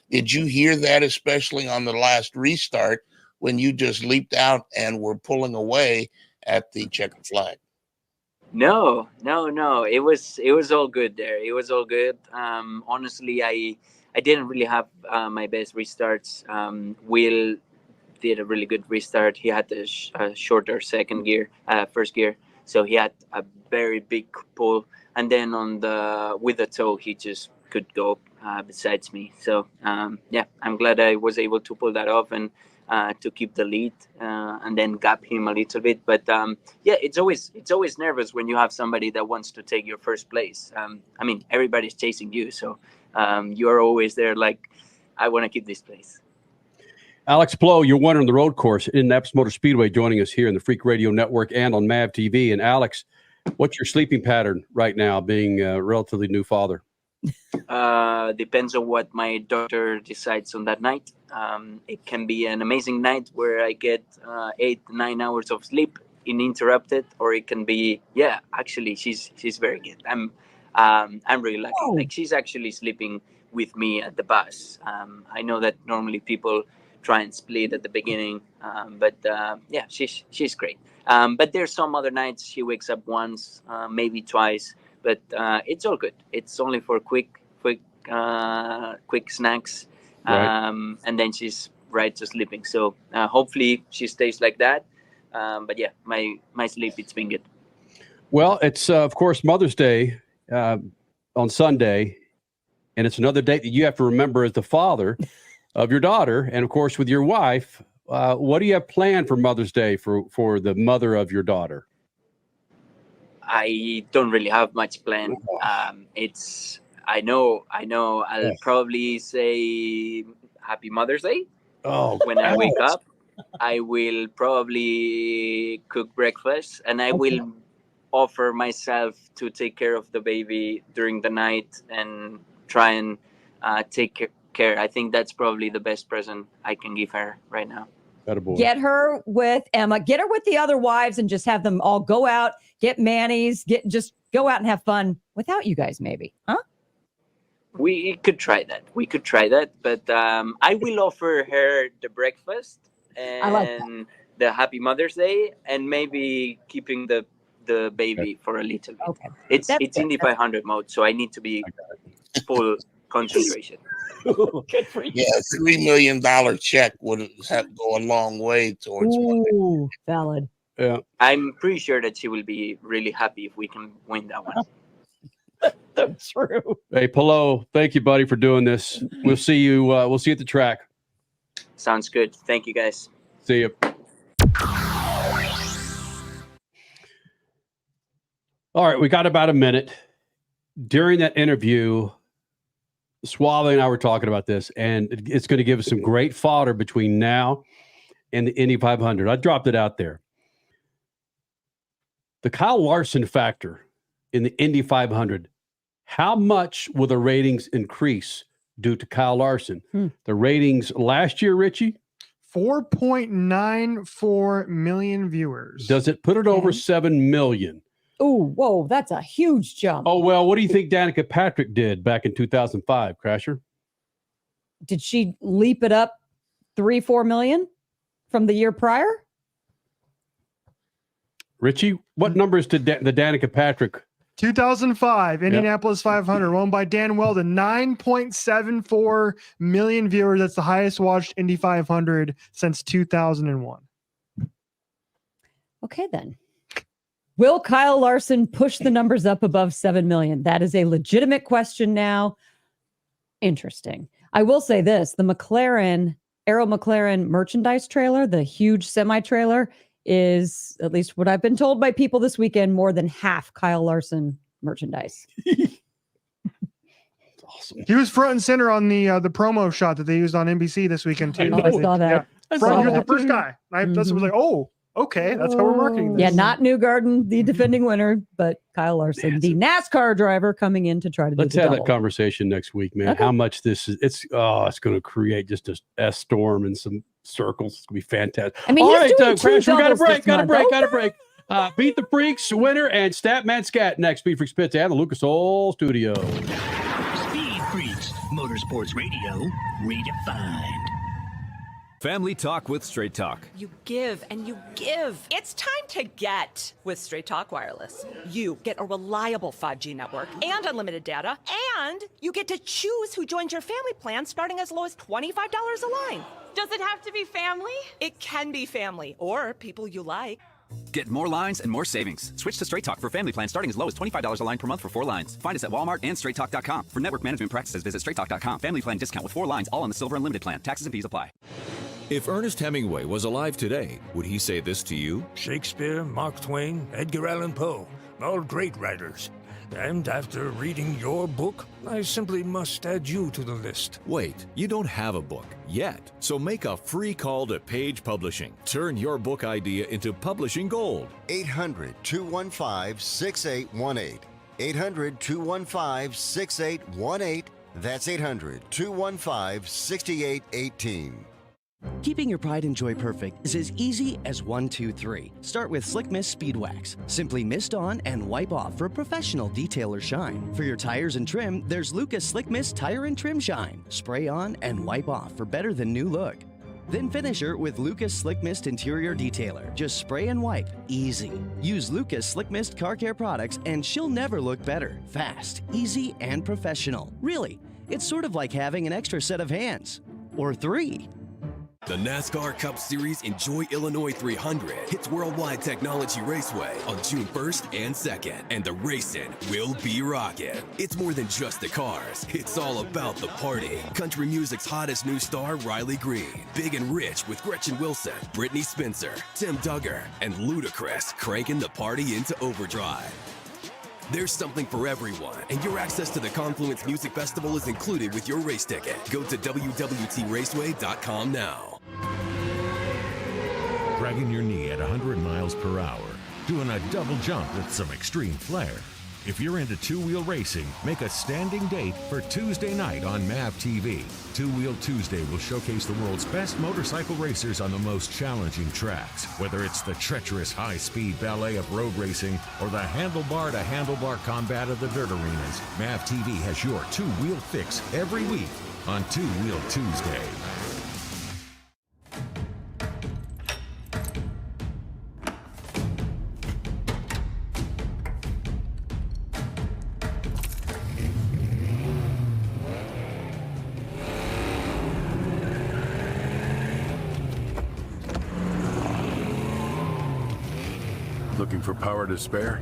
Did you hear that, especially on the last restart when you just leaped out and were pulling away at the checkered flag? No. It was all good there. It was all good. Honestly, I didn't really have my best restarts. Will did a really good restart. He had a shorter first gear. So he had a very big pull, and then with the toe, he just could go besides me. So yeah, I'm glad I was able to pull that off and to keep the lead and then gap him a little bit. But yeah, it's always nervous when you have somebody that wants to take your first place. I mean, everybody's chasing you, so you're always there like, I want to keep this place. Alex Palou, you're winner on the road course in Indianapolis Motor Speedway, joining us here in the Freak Radio Network and on MAV TV. And Alex, what's your sleeping pattern right now, being a relatively new father? Depends on what my doctor decides on that night. It can be an amazing night where I get 8-9 hours of sleep uninterrupted, or it can be, yeah, actually she's very good. I'm really lucky. Oh. Like, she's actually sleeping with me at the bus. I know that normally people try and split at the beginning, but yeah, she's great. But there's some other nights she wakes up once, maybe twice, but it's all good. It's only for quick snacks, Right. and then she's right to sleeping. So hopefully she stays like that. But yeah, my sleep, it's been good. Well, it's of course Mother's Day on Sunday, and it's another date that you have to remember as the father of your daughter, and of course with your wife. What do you have planned for Mother's Day for the mother of your daughter? I don't really have much planned. I know. I'll probably say Happy Mother's Day. Oh, when I wake up, I will probably cook breakfast, and I will offer myself to take care of the baby during the night and try and take care. I think that's probably the best present I can give her right now. Get her with Emma, get her with the other wives, and just have them all go out, get Manny's, just go out and have fun without you guys, maybe, huh? We could try that. But I will offer her the breakfast and the Happy Mother's Day, and maybe keeping the baby for a little bit. Okay. It's Indy 500 mode, so I need to be full concentration. Good for you. Yeah, a $3 million check would go a long way towards. Ooh, valid. Yeah, I'm pretty sure that she will be really happy if we can win that one. That's true. Hey, Palou, thank you, buddy, for doing this. We'll see you. We'll see you at the track. Sounds good. Thank you, guys. See you. All right, we got about a minute. During that interview, Suave and I were talking about this, and it's going to give us some great fodder between now and the Indy 500. I dropped it out there. The Kyle Larson factor in the Indy 500. How much will the ratings increase due to Kyle Larson? The ratings last year, Richie? 4.94 million viewers. Does it put it over 7 million? Oh, whoa, that's a huge jump. Oh, well, what do you think Danica Patrick did back in 2005, Crasher? Did she leap it up 3-4 million from the year prior? Richie, what numbers did the Danica Patrick? 2005 Indianapolis 500, won by Dan Weldon, 9.74 million viewers. That's the highest watched Indy 500 since 2001. Okay, then. Will Kyle Larson push the numbers up above 7 million? That is a legitimate question now. Interesting. I will say this, the Arrow McLaren merchandise trailer, the huge semi-trailer, is, at least what I've been told by people this weekend, more than half Kyle Larson merchandise. Awesome. He was front and center on the promo shot that they used on NBC this weekend too. I saw that. Yeah. Front, you're the first guy. That's was like, oh, okay, that's how we're marketing this. Yeah, not Newgarden, the defending winner, but Kyle Larson, the NASCAR driver, coming in to try to do Let's the have double. that conversation next week, man. Okay. How much this is? It's going to create just a S-storm and some circles. It's going to be fantastic. I mean, all he's right, doing two Crash, we got a doubles break. this Got a month. break. Okay. Got a break. Beat the Freaks winner and Statman Scat next. Speed Freaks Pits at the Lucas Oil Studio. Speed Freaks, Motorsports Radio, redefined. Family Talk with Straight Talk. You give and you give. It's time to get with Straight Talk Wireless. You get a reliable 5G network and unlimited data, and you get to choose who joins your family plan starting as low as $25 a line. Does it have to be family? It can be family or people you like. Get more lines and more savings. Switch to Straight Talk for family plans starting as low as $25 a line per month for 4 lines. Find us at Walmart and straighttalk.com. For network management practices, visit straighttalk.com. Family plan discount with 4 lines, all on the Silver Unlimited plan. Taxes and fees apply. If Ernest Hemingway was alive today, would he say this to you? Shakespeare, Mark Twain, Edgar Allan Poe, all great writers. And after reading your book, I simply must add you to the list. Wait, you don't have a book yet. So make a free call to Page Publishing. Turn your book idea into publishing gold. 800-215-6818. 800-215-6818. That's 800-215-6818. Keeping your pride and joy perfect is as easy as 1, 2, 3. Start with Slick Mist Speed Wax. Simply mist on and wipe off for a professional detailer shine. For your tires and trim, there's Lucas Slick Mist Tire and Trim Shine. Spray on and wipe off for better than new look. Then finish her with Lucas Slick Mist Interior Detailer. Just spray and wipe. Easy. Use Lucas Slick Mist Car Care products and she'll never look better. Fast, easy, and professional. Really, it's sort of like having an extra set of hands. Or 3. The NASCAR Cup Series Enjoy Illinois 300 hits Worldwide Technology Raceway on June 1st and 2nd, and the racing will be rocking. It's more than just the cars, it's all about the party. Country music's hottest new star, Riley Green, Big and Rich with Gretchen Wilson, Brittany Spencer, Tim Duggar, and Ludacris cranking the party into overdrive. There's something for everyone, and your access to the Confluence Music Festival is included with your race ticket. Go to www.raceway.com now. Dragging your knee at 100 miles per hour. Doing a double jump with some extreme flair. If you're into two-wheel racing, make a standing date for Tuesday night on MAV TV. Two-Wheel Tuesday will showcase the world's best motorcycle racers on the most challenging tracks. Whether it's the treacherous high-speed ballet of road racing or the handlebar-to-handlebar combat of the dirt arenas, MAV TV has your two-wheel fix every week on Two-Wheel Tuesday. Looking for power to spare?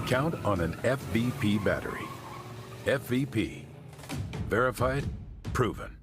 Count on an FVP battery. FVP. Verified, proven.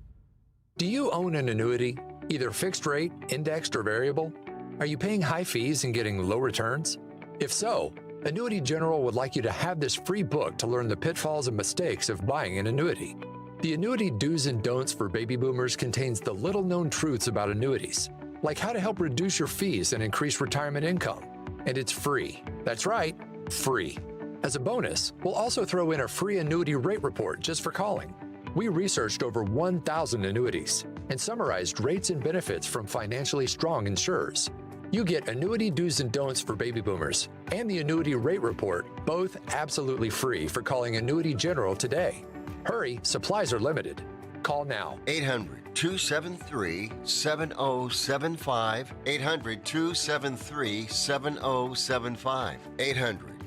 Do you own an annuity, either fixed rate, indexed, or variable? Are you paying high fees and getting low returns? If so, Annuity General would like you to have this free book to learn the pitfalls and mistakes of buying an annuity. The Annuity Do's and Don'ts for Baby Boomers contains the little-known truths about annuities, like how to help reduce your fees and increase retirement income. And it's free. That's right, free. As a bonus, we'll also throw in a free annuity rate report just for calling. We researched over 1,000 annuities and summarized rates and benefits from financially strong insurers. You get Annuity Do's and Don'ts for Baby Boomers and the Annuity Rate Report, both absolutely free for calling Annuity General today. Hurry, supplies are limited. Call now. 800-273-7075. 800-273-7075.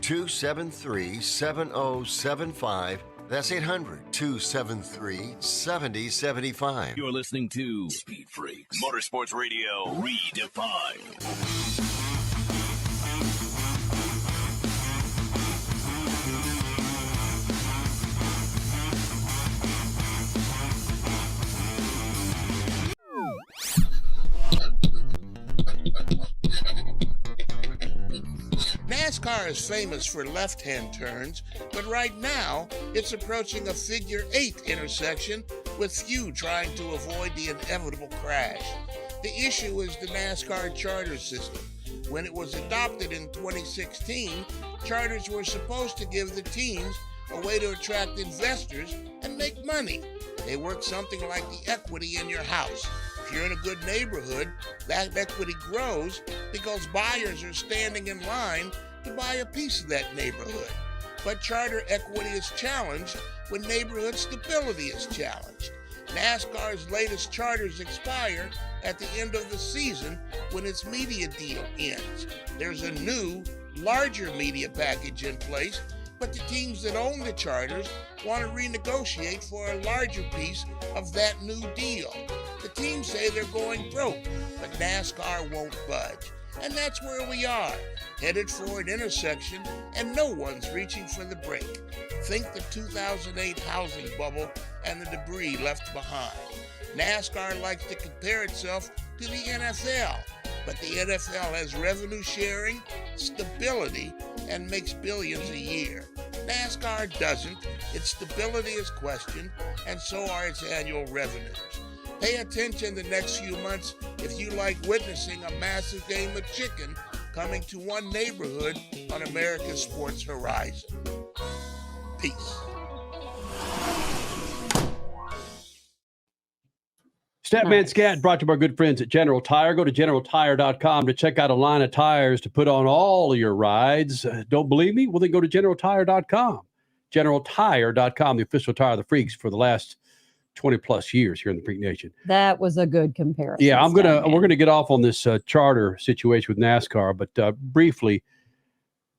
800-273-7075. That's 800-273-7075. You're listening to Speed Freaks, Motorsports Radio redefined. NASCAR is famous for left-hand turns, but right now it's approaching a figure 8 intersection with few trying to avoid the inevitable crash. The issue is the NASCAR charter system. When it was adopted in 2016, charters were supposed to give the teams a way to attract investors and make money. They work something like the equity in your house. If you're in a good neighborhood, that equity grows because buyers are standing in line to buy a piece of that neighborhood. But charter equity is challenged when neighborhood stability is challenged. NASCAR's latest charters expire at the end of the season when its media deal ends. There's a new, larger media package in place, but the teams that own the charters want to renegotiate for a larger piece of that new deal. The teams say they're going broke, but NASCAR won't budge. And that's where we are, headed for an intersection, and no one's reaching for the brake. Think the 2008 housing bubble and the debris left behind. NASCAR likes to compare itself to the NFL, but the NFL has revenue sharing, stability, and makes billions a year. NASCAR doesn't. Its stability is questioned, and so are its annual revenues. Pay attention the next few months if you like witnessing a massive game of chicken coming to one neighborhood on America's sports horizon. Peace. Statman Scat brought to you by our good friends at General Tire. Go to generaltire.com to check out a line of tires to put on all of your rides. Don't believe me? Well, then go to generaltire.com. Generaltire.com, the official tire of the Freaks for the last 20 plus years here in the Freak Nation. That was a good comparison. Yeah, we're gonna get off on this charter situation with NASCAR, but briefly,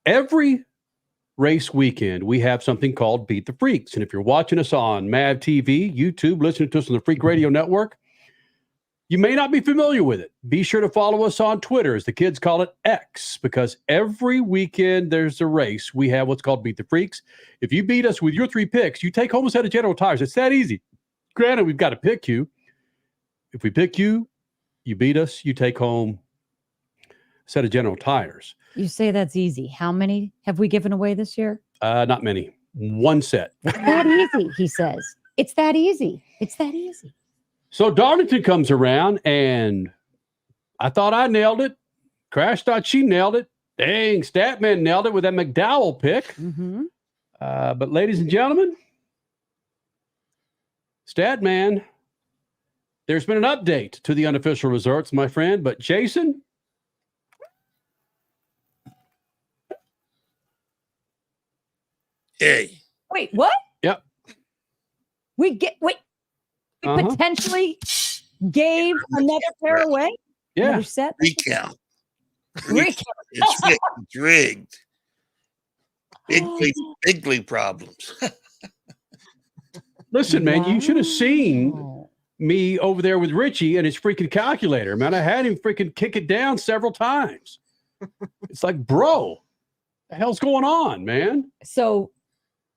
every race weekend we have something called Beat the Freaks, and if you're watching us on MAV TV, YouTube, listening to us on the Freak Radio Network, you may not be familiar with it. Be sure to follow us on Twitter, as the kids call it, X, because every weekend there's a race. We have what's called Beat the Freaks. If you beat us with your 3 picks, you take home a set of General Tires. It's that easy. Granted, we've got to pick you. If we pick you, you beat us, you take home a set of General Tires. You say that's easy. How many have we given away this year? Not many. 1 set. It's that easy, he says. It's that easy. It's that easy. So Darlington comes around, and I thought I nailed it. Crash thought she nailed it. Dang, Statman nailed it with that McDowell pick. Mm-hmm. But ladies and gentlemen, Statman, there's been an update to the unofficial results, my friend. But Jason, hey, wait, what? Yep. We potentially gave another pair away. Yeah, another set. Recount. Recount. It's rigged. Big league problems. Listen, man, you should have seen me over there with Richie and his freaking calculator, man. I had him freaking kick it down several times. It's like, bro, the hell's going on, man? So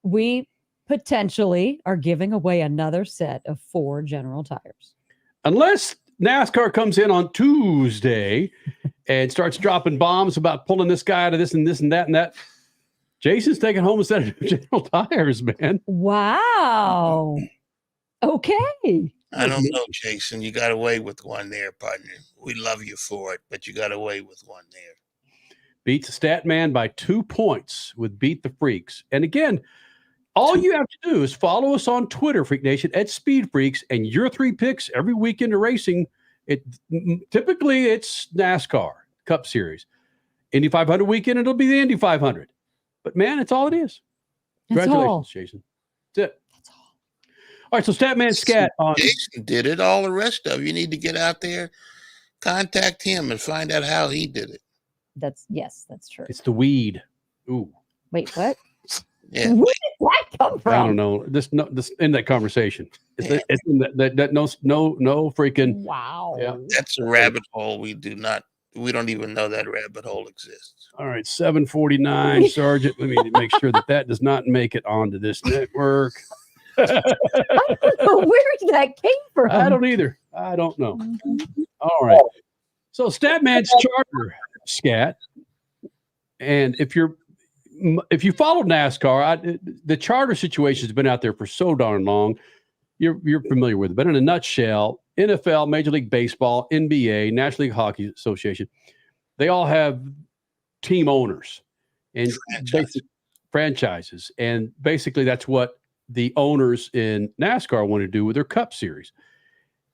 we potentially are giving away another set of 4 General Tires. Unless NASCAR comes in on Tuesday and starts dropping bombs about pulling this guy out of this and this and that and that. Jason's taking home a set of General Tires, man. Wow. Okay. I don't know, Jason. You got away with one there, partner. We love you for it, but you got away with one there. Beats the Statman by 2 points with Beat the Freaks. And again, all you have to do is follow us on Twitter, Freak Nation, at Speed Freaks, and your 3 picks every weekend of racing. Typically, it's NASCAR Cup Series. Indy 500 weekend, it'll be the Indy 500. But, man, it's all it is. Congratulations, Jason. That's it. That's all. All right, so Statman Scat on. Jason did it. All the rest of you need to get out there, contact him, and find out how he did it. That's true. It's the weed. Ooh. Wait, what? Yeah. Where did that come from? I don't know. This in that conversation. It's in that no freaking. Wow. Yeah. That's a rabbit hole. We don't even know that rabbit hole exists. All right, 749, Sergeant. Let me make sure that does not make it onto this network. I don't know where that came from. I don't either. I don't know. All right. So Statman's charter, Scat. And if you follow NASCAR, the charter situation has been out there for so darn long. You're familiar with it. But in a nutshell, NFL, Major League Baseball, NBA, National League Hockey Association, they all have team owners and franchises. And basically that's what the owners in NASCAR want to do with their Cup Series.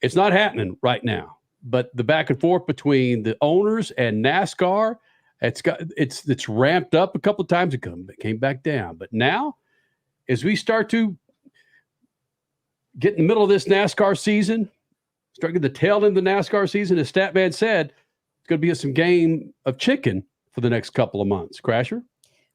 It's not happening right now, but the back and forth between the owners and NASCAR, it's ramped up a couple of times. It came back down. But now, as we start to get in the middle of this NASCAR season, start getting the tail end of the NASCAR season, as Statman said, it's going to be some game of chicken for the next couple of months. Crasher?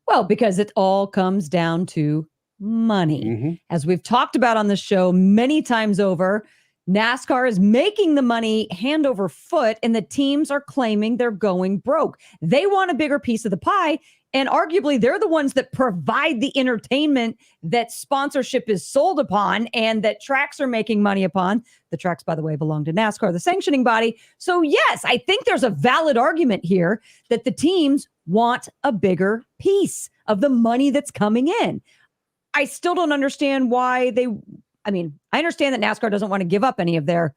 Well, because it all comes down to money. Mm-hmm. As we've talked about on the show many times over, NASCAR is making the money hand over foot, and the teams are claiming they're going broke. They want a bigger piece of the pie, and arguably they're the ones that provide the entertainment that sponsorship is sold upon and that tracks are making money upon. The tracks, by the way, belong to NASCAR, the sanctioning body. So yes, I think there's a valid argument here that the teams want a bigger piece of the money that's coming in. I still don't understand why I understand that NASCAR doesn't want to give up any of their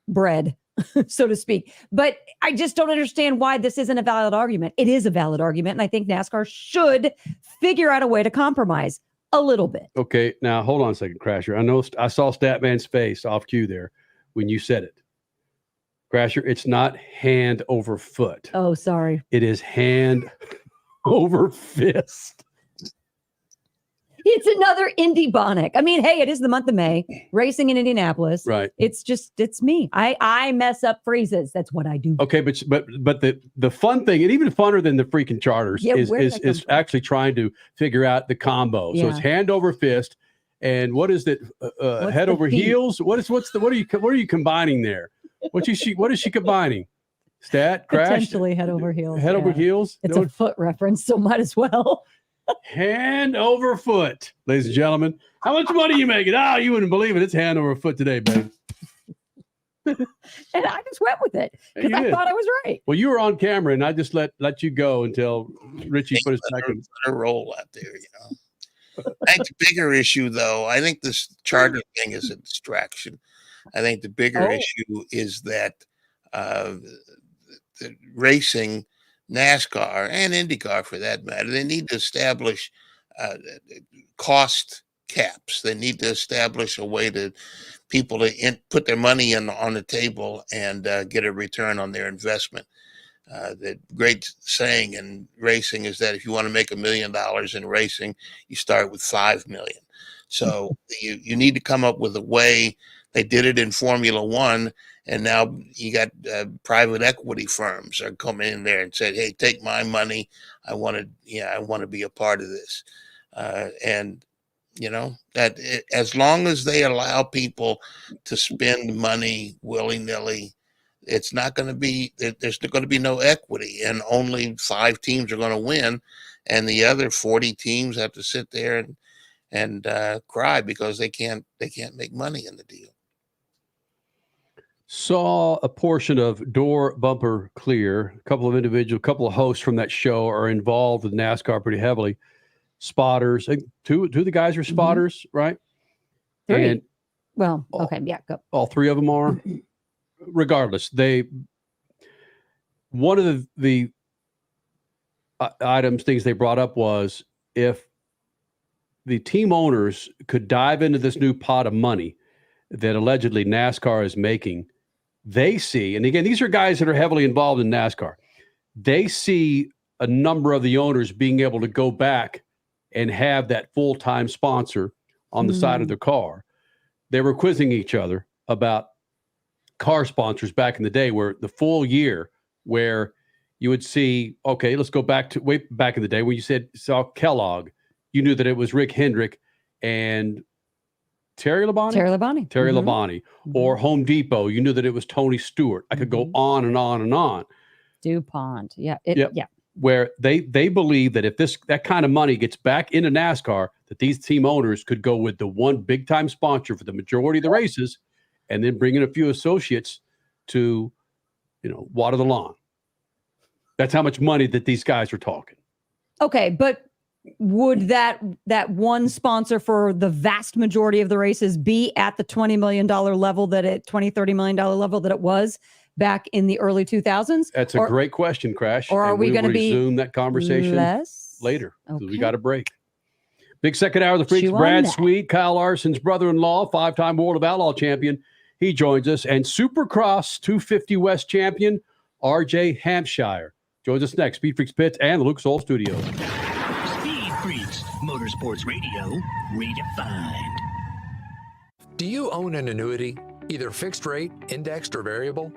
bread, so to speak, but I just don't understand why this isn't a valid argument. It is a valid argument, and I think NASCAR should figure out a way to compromise a little bit. Okay, now hold on a second, Crasher. I know I saw Statman's face off cue there when you said it. Crasher, it's not hand over foot. Oh, sorry. It is hand over fist. It's another Indy Bonic. I mean, hey, it is the month of May, racing in Indianapolis. Right. It's me. I mess up phrases. That's what I do. Okay, but the fun thing, and even funner than the freaking charters, is actually trying to figure out the combo. So it's hand over fist, and what is it? Head over heels. What are you combining there? What is she combining? Stat crash. Potentially head over heels. Head over heels. It's a foot reference, so might as well. Hand over foot, ladies and gentlemen. How much money are you making? Oh, you wouldn't believe it. It's hand over foot today, baby. And I just went with it because I thought I was right. Well, you were on camera, and I just let you go until Richie put his back in. Let her roll out there, I think the bigger issue, though, I think this charter thing is a distraction. I think the bigger issue is that the racing, NASCAR and IndyCar for that matter, they need to establish cost caps. They need to establish a way to people to put their money on the table and get a return on their investment. The great saying in racing is that if you want to make $1 million in racing, you start with 5 million. So you need to come up with a way. They did it in Formula One. And now you got private equity firms are coming in there and said, "Hey, take my money. I want to be a part of this." And that as long as they allow people to spend money willy-nilly, it's not going to be. There's going to be no equity, and only 5 teams are going to win, and the other 40 teams have to sit there and cry because they can't make money in the deal. Saw a portion of Door Bumper Clear. A couple of hosts from that show are involved with NASCAR pretty heavily. Spotters. Two of the guys are spotters, right? 3. And go. All 3 of them are. Regardless, one of the things they brought up was if the team owners could dive into this new pot of money that allegedly NASCAR is making, they see, and again, these are guys that are heavily involved in NASCAR. They see a number of the owners being able to go back and have that full-time sponsor on the side of their car. They were quizzing each other about car sponsors back in the day where the full year where you would see, okay, let's go back to way back in the day when you saw Kellogg, you knew that it was Rick Hendrick and Terry Labonte, or Home Depot. You knew that it was Tony Stewart. I could go on and on and on. DuPont. Yeah. Where they believe that if that kind of money gets back into NASCAR, that these team owners could go with the one big time sponsor for the majority of the races and then bring in a few associates to, water the lawn. That's how much money that these guys are talking. Okay, but would that one sponsor for the vast majority of the races be at the $20 million level $30 million level that it was back in the early 2000s? That's a great question, Crash. Or are we going to resume that conversation later? Okay. We got a break. Big second hour of the Freaks. Brad Sweet, Kyle Larson's brother-in-law, 5-time World of Outlaw champion. He joins us. And Supercross 250 West champion RJ Hampshire joins us next. Speed Freaks Pits and the Lucas Oil Studios. Speed Freaks, Motorsports Radio, redefined. Do you own an annuity, either fixed rate, indexed, or variable?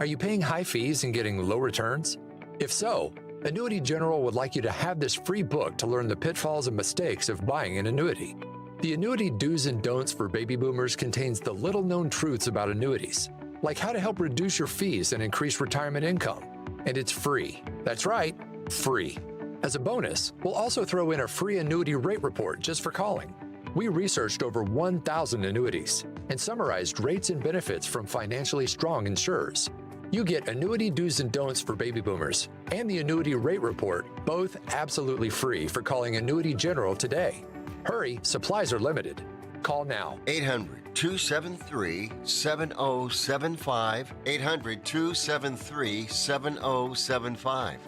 Are you paying high fees and getting low returns? If so, Annuity General would like you to have this free book to learn the pitfalls and mistakes of buying an annuity. The Annuity Do's and Don'ts for Baby Boomers contains the little-known truths about annuities, like how to help reduce your fees and increase retirement income. And it's free. That's right, free. As a bonus, we'll also throw in a free annuity rate report just for calling. We researched over 1,000 annuities and summarized rates and benefits from financially strong insurers. You get Annuity Do's and Don'ts for Baby Boomers and the Annuity Rate Report, both absolutely free for calling Annuity General today. Hurry, supplies are limited. Call now. 800-273-7075. 800-273-7075.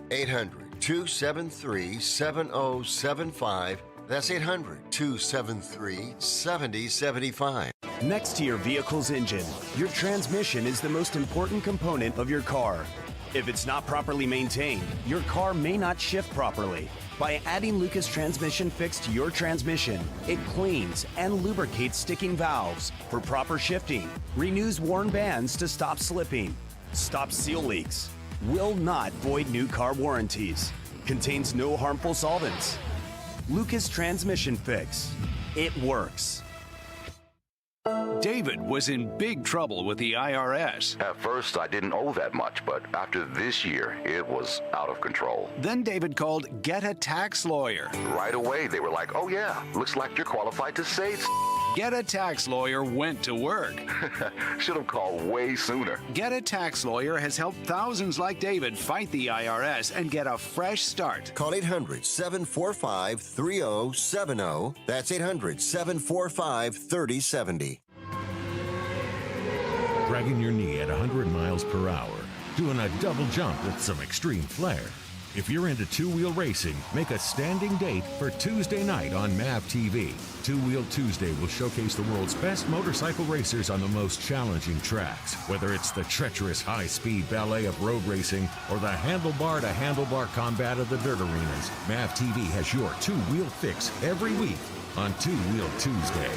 800-273-7075. That's 800-273-7075. Next to your vehicle's engine, your transmission is the most important component of your car. If it's not properly maintained, your car may not shift properly. By adding Lucas Transmission Fix to your transmission, it cleans and lubricates sticking valves for proper shifting, renews worn bands to stop slipping, stops seal leaks, will not void new car warranties, contains no harmful solvents. Lucas Transmission Fix. It works. David was in big trouble with the IRS. At first, I didn't owe that much, but after this year, it was out of control. Then David called Get a Tax Lawyer. Right away, they were like, oh yeah, looks like you're qualified to save. Get a Tax Lawyer went to work. Should have called way sooner. Get a Tax Lawyer has helped thousands like David fight the IRS and get a fresh start. Call 800-745-3070. That's 800-745-3070. Dragging your knee at 100 miles per hour, doing a double jump with some extreme flair. If you're into two-wheel racing, make a standing date for Tuesday night on MAV TV. Two Wheel Tuesday will showcase the world's best motorcycle racers on the most challenging tracks. Whether it's the treacherous high-speed ballet of road racing or the handlebar-to-handlebar combat of the dirt arenas, MAV TV has your two-wheel fix every week on Two Wheel Tuesday.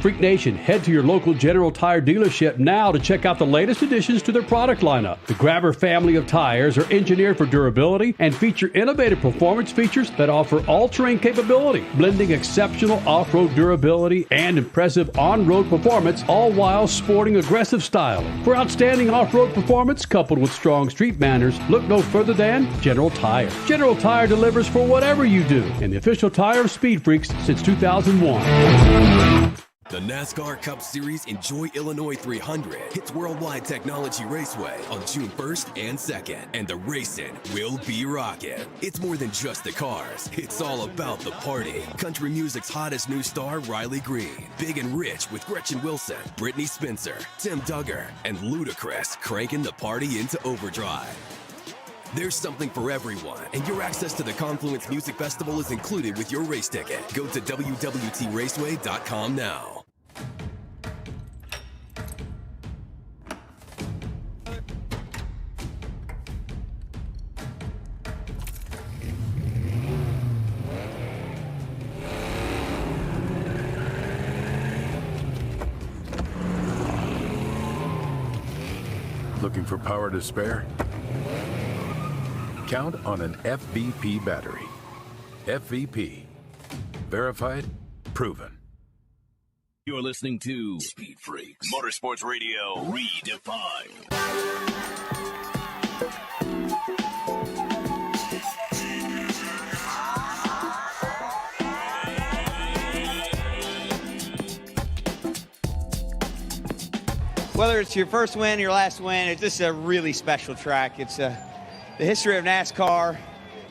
Freak Nation, head to your local General Tire dealership now to check out the latest additions to their product lineup. The Grabber family of tires are engineered for durability and feature innovative performance features that offer all-terrain capability, blending exceptional off-road durability and impressive on-road performance, all while sporting aggressive style. For outstanding off-road performance coupled with strong street manners, look no further than General Tire. General Tire delivers for whatever you do, and the official tire of Speed Freaks since 2001. The NASCAR Cup Series Enjoy Illinois 300 hits Worldwide Technology Raceway on June 1st and 2nd, and the racing will be rocking. It's more than just the cars. It's all about the party. Country music's hottest new star, Riley Green. Big and Rich with Gretchen Wilson, Brittany Spencer, Tim Duggar, and Ludacris cranking the party into overdrive. There's something for everyone, and your access to the Confluence Music Festival is included with your race ticket. Go to www.raceway.com now. Looking for power to spare? Count on an FVP battery. FVP. Verified, proven. You're listening to Speed Freaks, Motorsports Radio, redefined. Whether it's your first win, your last win, it's just a really special track. It's the history of NASCAR.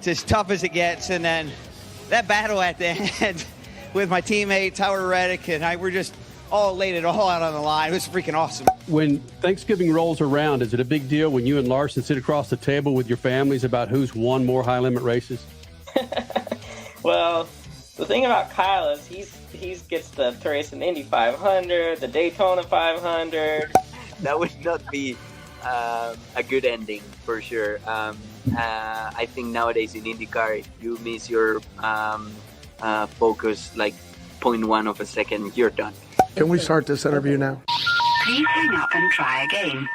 It's as tough as it gets. And then that battle at the end with my teammate, Tyler Reddick, and I were just all laid it all out on the line. It was freaking awesome. When Thanksgiving rolls around, is it a big deal when you and Larson sit across the table with your families about who's won more high-limit races? Well, the thing about Kyle is he gets to race in the Indy 500, the Daytona 500. That would not be a good ending for sure. I think nowadays in IndyCar, you miss your focus like 0.1 of a second, you're done. Can we start this interview now? Please hang up and try again.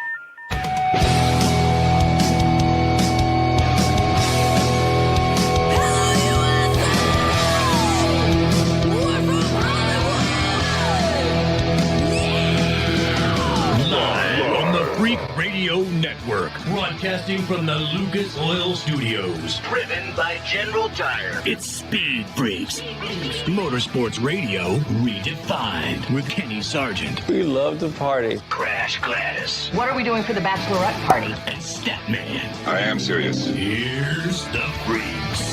Freak Radio Network, broadcasting from the Lucas Oil Studios. Driven by General Tire. It's Speed Freaks. Motorsports Radio redefined with Kenny Sargent. We love to party. Crash Gladys. What are we doing for the bachelorette party? And Statman. I am serious. Here's the Freaks.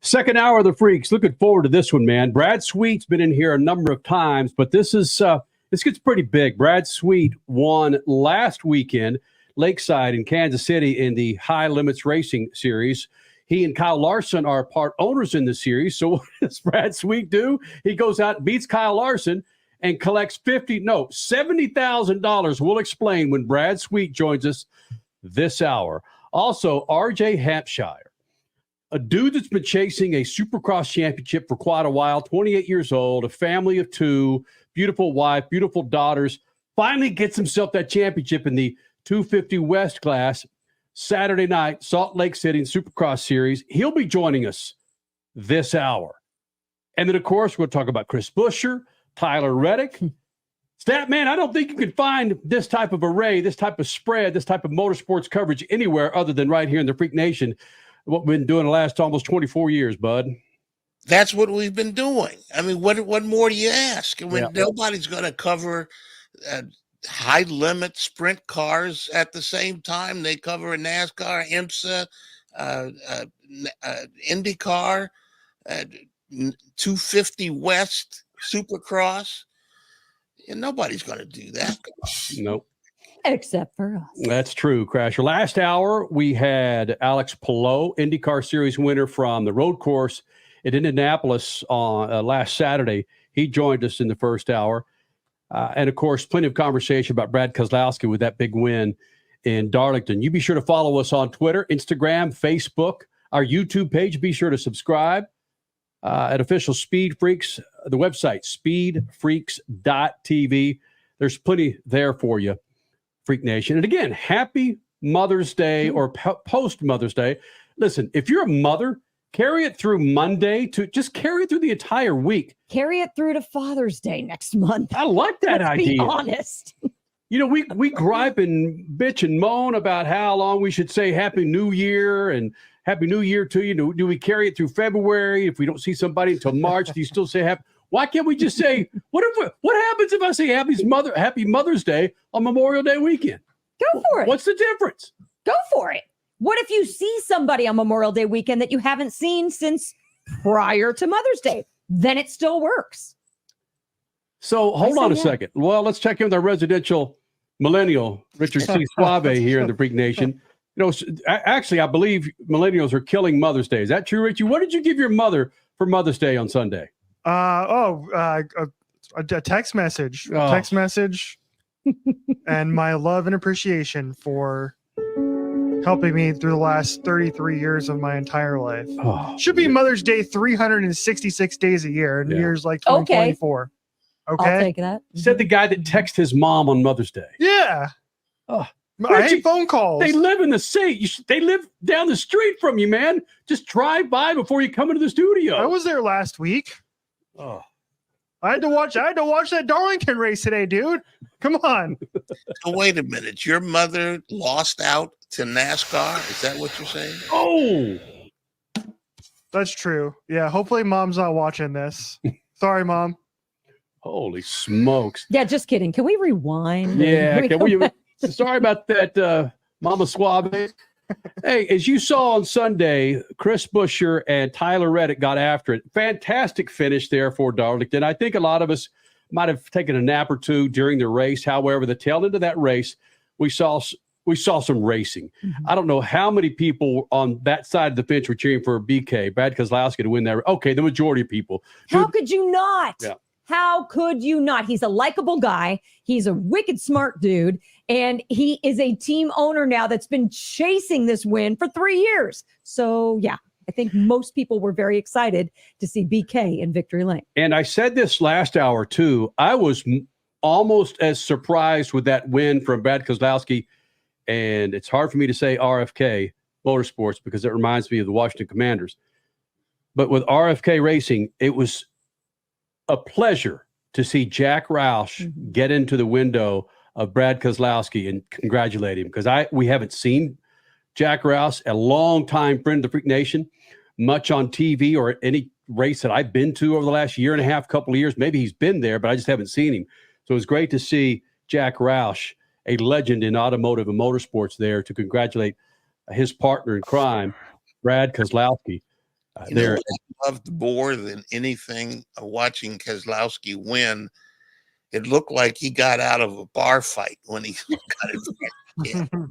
Second hour of the Freaks. Looking forward to this one, man. Brad Sweet's been in here a number of times, but this gets pretty big. Brad Sweet won last weekend, Lakeside in Kansas City in the High Limits Racing Series. He and Kyle Larson are part owners in the series. So what does Brad Sweet do? He goes out and beats Kyle Larson and collects $70,000. We'll explain when Brad Sweet joins us this hour. Also, RJ Hampshire, a dude that's been chasing a Supercross championship for quite a while, 28 years old, a family of two, beautiful wife, beautiful daughters, finally gets himself that championship in the 250 West class Saturday night, Salt Lake City Supercross Series. He'll be joining us this hour. And then, of course, we'll talk about Chris Buescher, Tyler Reddick. Statman, I don't think you can find this type of array, this type of spread, this type of motorsports coverage anywhere other than right here in the Freak Nation. What we've been doing the last almost 24 years, bud. That's what we've been doing. I mean, what more do you ask? When nobody's going to cover high limit sprint cars at the same time, they cover a NASCAR, IMSA, IndyCar, 250 West, Supercross. And nobody's going to do that. Nope. Except for us. That's true, Crasher. Last hour, we had Alex Palou, IndyCar Series winner from the road course at Indianapolis on last Saturday. He joined us in the first hour. And, of course, plenty of conversation about Brad Keselowski with that big win in Darlington. You be sure to follow us on Twitter, Instagram, Facebook, our YouTube page. Be sure to subscribe at Official Speed Freaks, the website, speedfreaks.tv. There's plenty there for you, Freak Nation. And again, happy Mother's Day or post Mother's Day. Listen, if you're a mother, carry it through Monday to just carry it through the entire week. Carry it through to Father's Day next month. I like that idea. Be honest. You know, we gripe and bitch and moan about how long we should say Happy New Year and Happy New Year to you. Do we carry it through February? If we don't see somebody until March, do you still say happy? Why can't we just say, what happens if I say Happy Mother's Day on Memorial Day weekend? Go for it. What's the difference? Go for it. What if you see somebody on Memorial Day weekend that you haven't seen since prior to Mother's Day? Then it still works. So hold on a second. Well, let's check in with our residential millennial, Richard C. Suave here in the Freak Nation. You know, actually, I believe millennials are killing Mother's Day. Is that true, Richie? What did you give your mother for Mother's Day on Sunday? A text message. Text message. And my love and appreciation for helping me through the last 33 years of my entire life. Should be Mother's Day 366 days a year, and years like 2024. Okay. I'll take that. Said the guy that texted his mom on Mother's Day. Yeah. Oh, I hate phone calls. They live in the city. They live down the street from you, man. Just drive by before you come into the studio. I was there last week. Oh. I had to watch that Darlington race today, dude. Come on. So wait a minute. Your mother lost out to NASCAR? Is that what you're saying? Oh. That's true. Yeah, hopefully mom's not watching this. Sorry, Mom. Holy smokes. Yeah, just kidding. Can we rewind? Yeah, sorry about that, Mama Suave. Hey, as you saw on Sunday, Chris Buescher and Tyler Reddick got after it. Fantastic finish there for Darlington. I think a lot of us might have taken a nap or two during the race. However, the tail end of that race, we saw some racing. Mm-hmm. I don't know how many people on that side of the fence were cheering for BK, Brad Keselowski, to win that. Okay, the majority of people. How could you not? Yeah. How could you not? He's a likable guy. He's a wicked smart dude. And he is a team owner now that's been chasing this win for 3 years. So, yeah, I think most people were very excited to see BK in victory lane. And I said this last hour, too. I was almost as surprised with that win from Brad Keselowski. And it's hard for me to say RFK Motorsports because it reminds me of the Washington Commanders. But with RFK Racing, it was a pleasure to see Jack Roush get into the window of Brad Keselowski and congratulate him, because we haven't seen Jack Roush, a longtime friend of the Freak Nation, much on TV or any race that I've been to over the last year and a half, couple of years. Maybe he's been there, but I just haven't seen him. So it was great to see Jack Roush, a legend in automotive and motorsports, there to congratulate his partner in crime, Brad Keselowski. There, I loved more than anything watching Keselowski win. It looked like he got out of a bar fight when he got it.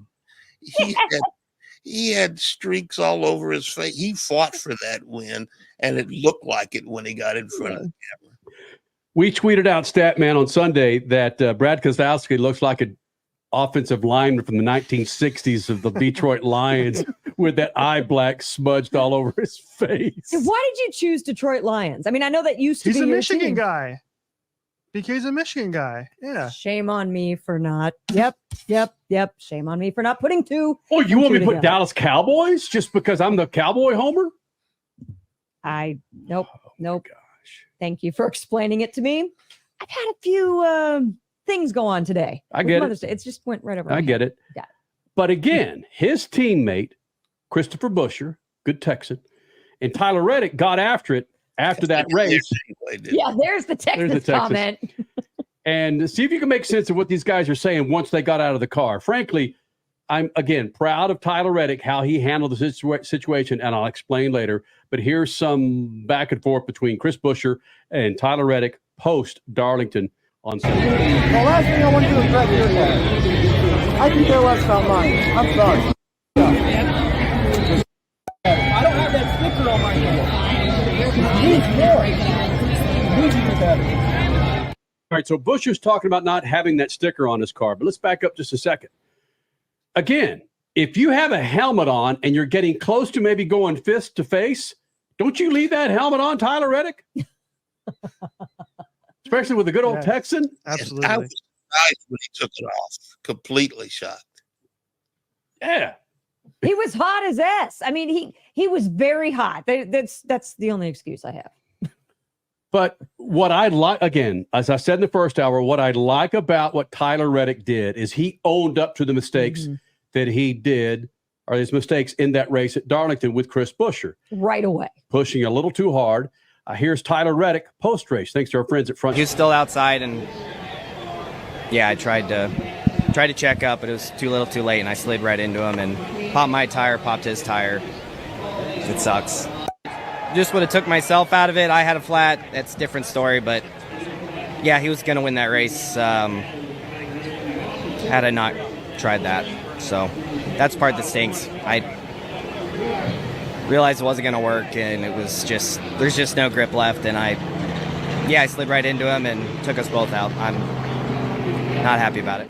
He had streaks all over his face. He fought for that win, and it looked like it when he got in front of the camera. We tweeted out, Statman, on Sunday that Brad Keselowski looks like an offensive lineman from the 1960s of the Detroit Lions with that eye black smudged all over his face. Why did you choose Detroit Lions? I mean, I know that used to be a your Michigan team. guy. BK's a Michigan guy. Yeah. Shame on me for not. Yep. Shame on me for not putting two. Oh, you want me to put together. Dallas Cowboys just because I'm the Cowboy homer? Nope. Gosh. Thank you for explaining it to me. I've had a few things go on today. I get it. It just went right over. I get it. Got it. But again, his teammate, Christopher Buescher, good Texan, and Tyler Reddick got after it after that race. Yeah, there's the Texas comment. And see if you can make sense of what these guys are saying once they got out of the car. Frankly, I'm, again, proud of Tyler Reddick, how he handled the situation, and I'll explain later. But here's some back and forth between Chris Buescher and Tyler Reddick post Darlington on Sunday. The last thing I want to do is wreck your car. I can care less about mine. I'm sorry. I don't have that sticker on my car. All right, so Buescher's talking about not having that sticker on his car, but let's back up just a second. Again, if you have a helmet on and you're getting close to maybe going fist to face, don't you leave that helmet on, Tyler Reddick? Especially with a good old Texan? Absolutely. I was surprised when he took it off. Completely shocked. Yeah. He was hot as S. I mean, he was very hot. That's the only excuse I have. But what I like, again, as I said in the first hour, what I like about what Tyler Reddick did is he owned up to the mistakes that he did, or his mistakes in that race at Darlington with Chris Buescher. Right away. Pushing a little too hard. Here's Tyler Reddick post-race, thanks to our friends at Front. He was still outside, and yeah, I tried to check up, but it was too little too late, and I slid right into him and popped my tire, popped his tire. It sucks. Just would have took myself out of it. I had a flat. That's a different story, but yeah, he was going to win that race had I not tried that. So that's part that stinks. I realized it wasn't going to work, and it was just, there's just no grip left, and I slid right into him and took us both out. I'm not happy about it.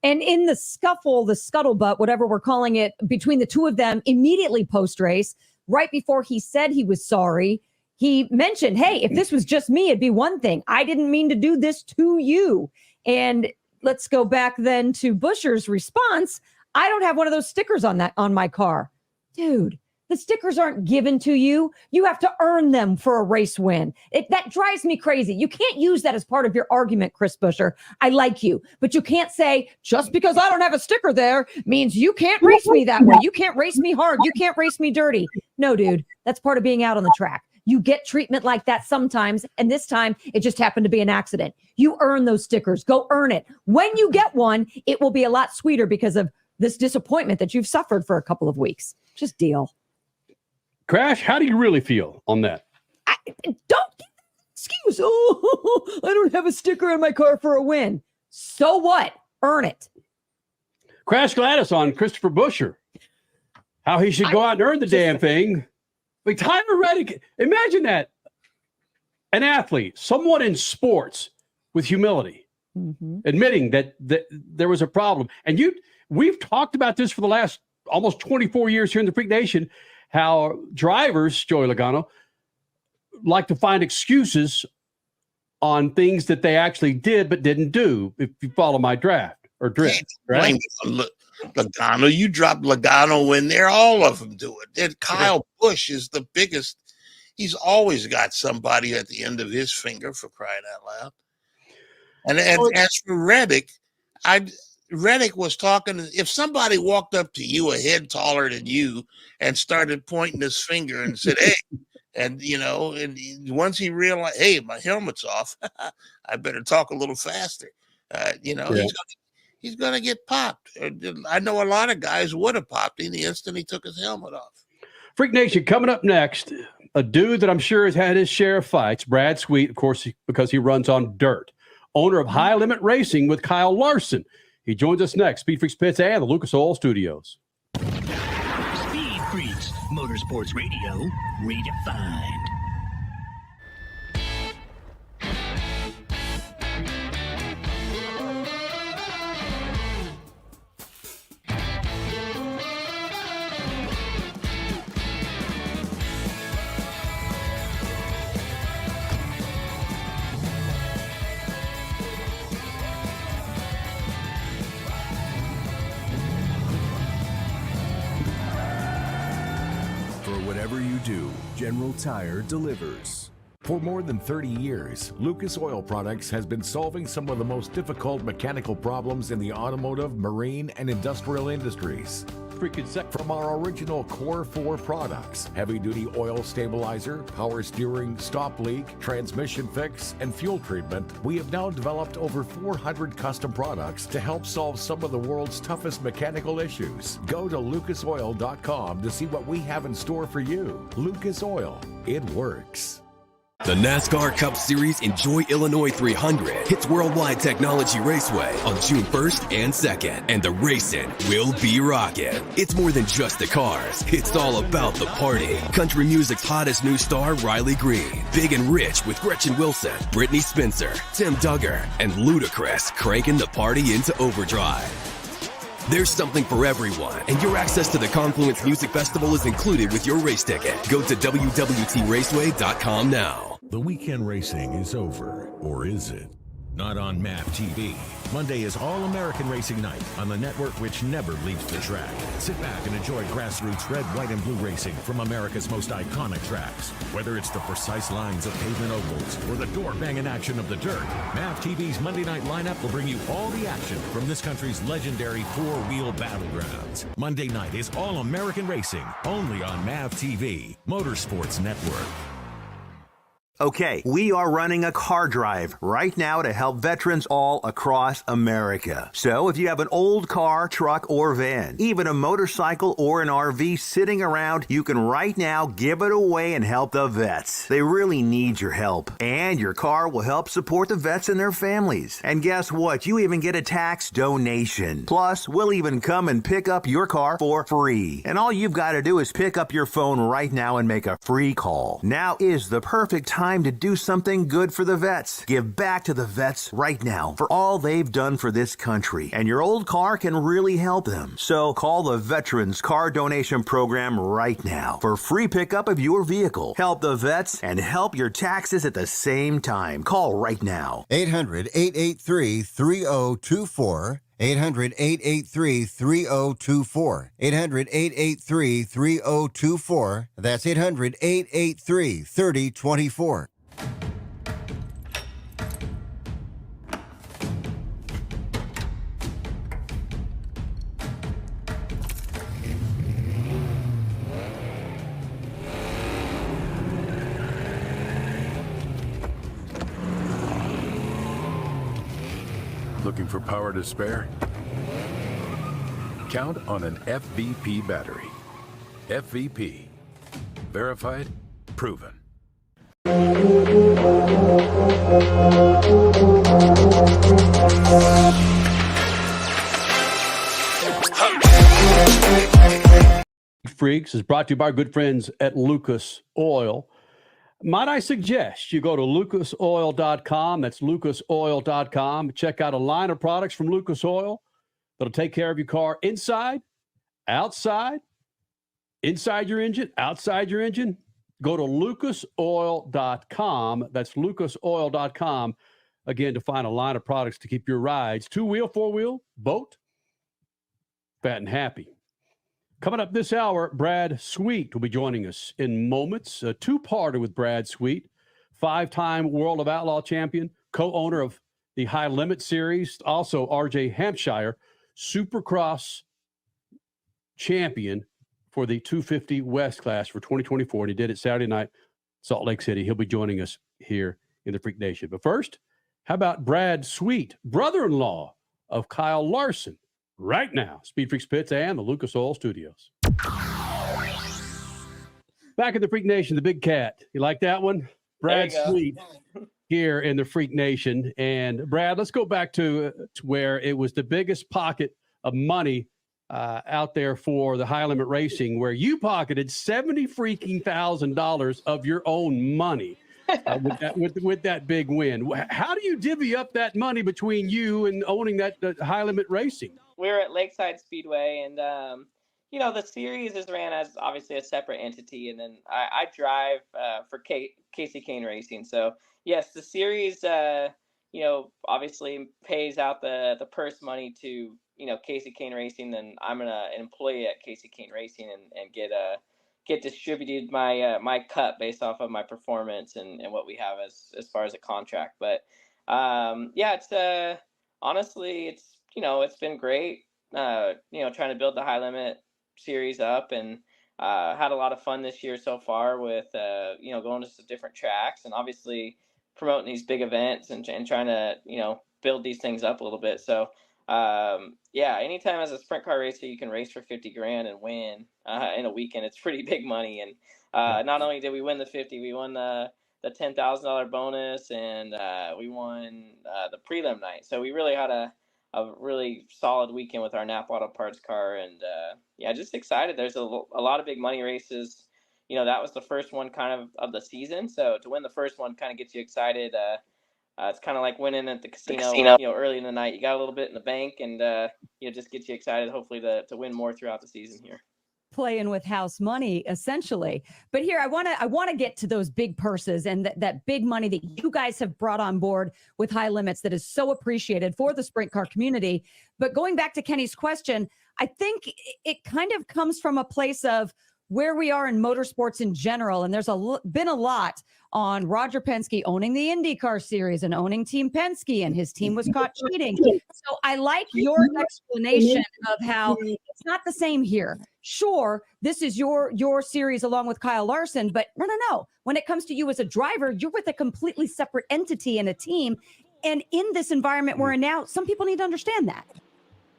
And in the scuffle, the scuttlebutt, whatever we're calling it, between the two of them, immediately post-race, right before he said he was sorry, he mentioned, hey, if this was just me, it'd be one thing. I didn't mean to do this to you. And let's go back then to Buescher's response. I don't have one of those stickers on my car. Dude, the stickers aren't given to you. You have to earn them for a race win. That drives me crazy. You can't use that as part of your argument, Chris Buescher. I like you, but you can't say just because I don't have a sticker there means you can't race me that way. You can't race me hard. You can't race me dirty. No, dude, that's part of being out on the track. You get treatment like that sometimes, and this time it just happened to be an accident. You earn those stickers. Go earn it. When you get one, it will be a lot sweeter because of this disappointment that you've suffered for a couple of weeks. Just deal. Crash, how do you really feel on that? Don't excuse. Oh, I don't have a sticker on my car for a win. So what? Earn it. Crash Gladys on Christopher Buescher. How he should go out and earn the damn thing. Like Tyler Reddick, imagine that. An athlete, someone in sports with humility, admitting that there was a problem. And we've talked about this for the last almost 24 years here in the Freak Nation, how drivers, Joey Logano, like to find excuses on things that they actually did but didn't do, if you follow my drift. Right? Logano, you drop Logano in there, all of them do it. Then Kyle Busch is the biggest. He's always got somebody at the end of his finger, for crying out loud. And as for Reddick, Reddick was talking. If somebody walked up to you, a head taller than you, and started pointing his finger and said, "Hey," and once he realized, "Hey, my helmet's off," I better talk a little faster. He's going to get popped. I know a lot of guys would have popped in the instant he took his helmet off. Freak Nation, coming up next, a dude that I'm sure has had his share of fights, Brad Sweet, of course, because he runs on dirt. Owner of High Limit Racing with Kyle Larson. He joins us next. Speed Freaks Pits and the Lucas Oil Studios. Speed Freaks, Motorsports Radio, redefined. Whatever you do, General Tire delivers. For more than 30 years, Lucas Oil Products has been solving some of the most difficult mechanical problems in the automotive, marine, and industrial industries. From our original Core 4 products, heavy-duty oil stabilizer, power steering, stop leak, transmission fix, and fuel treatment, we have now developed over 400 custom products to help solve some of the world's toughest mechanical issues. Go to lucasoil.com to see what we have in store for you. Lucas Oil, it works. The NASCAR Cup Series Enjoy Illinois 300 hits Worldwide Technology Raceway on June 1st and 2nd, and the racing will be rocking. It's more than just the cars. It's all about the party. Country music's hottest new star, Riley Green. Big and Rich with Gretchen Wilson, Brittany Spencer, Tim Duggar, and Ludacris cranking the party into overdrive. There's something for everyone, and your access to the Confluence Music Festival is included with your race ticket. Go to www.raceway.com now. The weekend racing is over, or is it? Not on MAP TV. Monday is All-American Racing Night on the network which never leaves the track. Sit back and enjoy grassroots red, white, and blue racing from America's most iconic tracks. Whether it's the precise lines of pavement ovals or the door-banging action of the dirt, MAP TV's Monday night lineup will bring you all the action from this country's legendary four-wheel battlegrounds. Monday night is All-American Racing, only on MAP TV, Motorsports Network. Okay, we are running a car drive right now to help veterans all across America. So if you have an old car, truck, or van, even a motorcycle or an RV sitting around, you can right now give it away and help the vets. They really need your help. And your car will help support the vets and their families. And guess what? You even get a tax donation. Plus, we'll even come and pick up your car for free. And all you've got to do is pick up your phone right now and make a free call. Now is the perfect time to do something good for the vets. Give back to the vets right now for all they've done for this country. And your old car can really help them. So call the Veterans Car Donation Program right now for free pickup of your vehicle. Help the vets and help your taxes at the same time. Call right now. 800-883-3024. 800-883-3024. 800-883-3024. That's 800-883-3024. Looking for power to spare? Count on an FVP battery. FVP. Verified, proven. Freaks is brought to you by our good friends at Lucas Oil. Might I suggest you go to lucasoil.com. That's lucasoil.com. Check out a line of products from Lucas Oil that'll take care of your car inside, outside, inside your engine, outside your engine. Go to lucasoil.com. That's lucasoil.com. Again, to find a line of products to keep your rides, 2-wheel, 4-wheel, boat, fat and happy. Coming up this hour, Brad Sweet will be joining us in moments. A two-parter with Brad Sweet, 5-time World of Outlaw champion, co-owner of the High Limit Series, also RJ Hampshire, Supercross champion for the 250 West class for 2024. And he did it Saturday night, Salt Lake City. He'll be joining us here in the Freak Nation. But first, how about Brad Sweet, brother-in-law of Kyle Larson, right now, Speed Freaks Pits and the Lucas Oil Studios. Back in the Freak Nation, the big cat. You like that one? Brad Sweet here in the Freak Nation. And Brad, let's go back to where it was the biggest pocket of money out there for the High Limit Racing, where you pocketed $70,000 of your own money with that big win. How do you divvy up that money between you and owning that High Limit Racing? We're at Lakeside Speedway, and the series is ran as obviously a separate entity, and then I drive for Casey Kane Racing. So yes, the series obviously pays out the purse money to Casey Kane Racing. Then I'm an employee at Casey Kane Racing and get distributed my cut based off of my performance and what we have as far as a contract. But it's honestly it's been great. Trying to build the High Limit series up, and had a lot of fun this year so far with going to some different tracks and obviously promoting these big events and trying to build these things up a little bit. So anytime as a sprint car racer you can race for $50,000 and win in a weekend, it's pretty big money. And not only did we win the 50, we won the $10,000 bonus, and we won the prelim night. So we really had a really solid weekend with our Napa Auto Parts car, and just excited. There's a lot of big money races. That was the first one kind of the season, so to win the first one kind of gets you excited. It's kind of like winning at the casino. Early in the night. You got a little bit in the bank, and just gets you excited, hopefully to win more throughout the season here. Playing with house money, essentially. But here, I want to get to those big purses and that big money that you guys have brought on board with High Limits that is so appreciated for the sprint car community. But going back to Kenny's question, I think it kind of comes from a place of where we are in motorsports in general. And there's been a lot on Roger Penske owning the IndyCar series and owning Team Penske, and his team was caught cheating. So I like your explanation of how it's not the same here. Sure, this is your series along with Kyle Larson, but no. When it comes to you as a driver, you're with a completely separate entity and a team. And in this environment we're in now, some people need to understand that.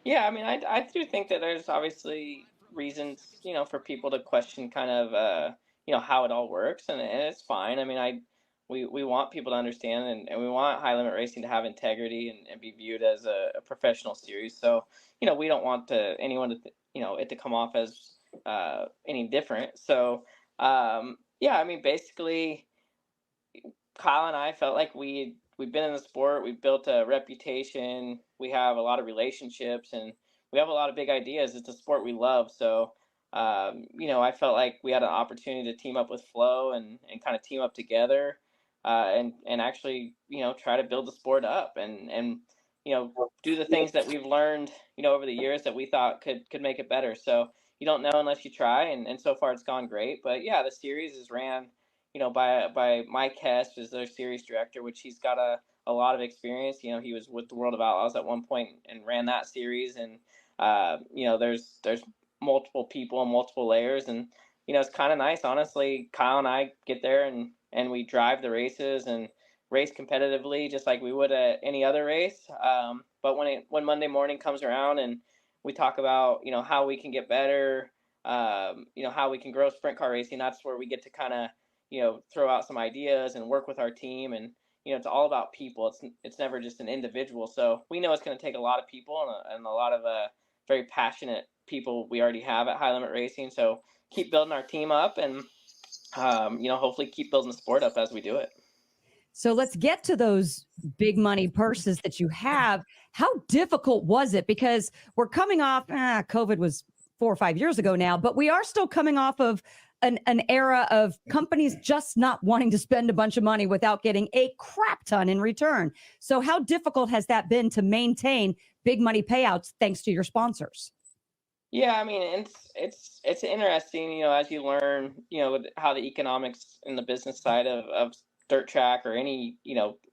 Yeah, I mean, I do think that there's obviously reasons, for people to question kind of, how it all works, and it's fine. I mean, we want people to understand, and we want High Limit Racing to have integrity and be viewed as a professional series. So, we don't want anyone to, it to come off as any different. So, I mean, basically, Kyle and I felt like we've been in the sport, we've built a reputation, we have a lot of relationships, and we have a lot of big ideas. It's a sport we love. So, I felt like we had an opportunity to team up with Flo and kind of team up together and actually, try to build the sport up and do the things that we've learned, over the years that we thought could make it better. So you don't know unless you try. And so far it's gone great. But yeah, the series is ran, by Mike Hess, who's their series director, which he's got a lot of experience. He was with the World of Outlaws at one point and ran that series. And, there's multiple people and multiple layers, and it's kind of nice, honestly. Kyle and I get there and we drive the races and race competitively just like we would at any other race, But when Monday morning comes around and we talk about, how we can get better, how we can grow sprint car racing, that's where we get to kind of, throw out some ideas and work with our team. And, it's all about people. It's never just an individual. So we know it's going to take a lot of people and a lot of very passionate people we already have at High Limit Racing. So keep building our team up and, hopefully keep building the sport up as we do it. So let's get to those big money purses that you have. How difficult was it? Because we're coming off, COVID was 4 or 5 years ago now, but we are still coming off of an era of companies just not wanting to spend a bunch of money without getting a crap ton in return. So how difficult has that been to maintain big money payouts thanks to your sponsors? Yeah, I mean, it's interesting, as you learn, how the economics in the business side of dirt track or any,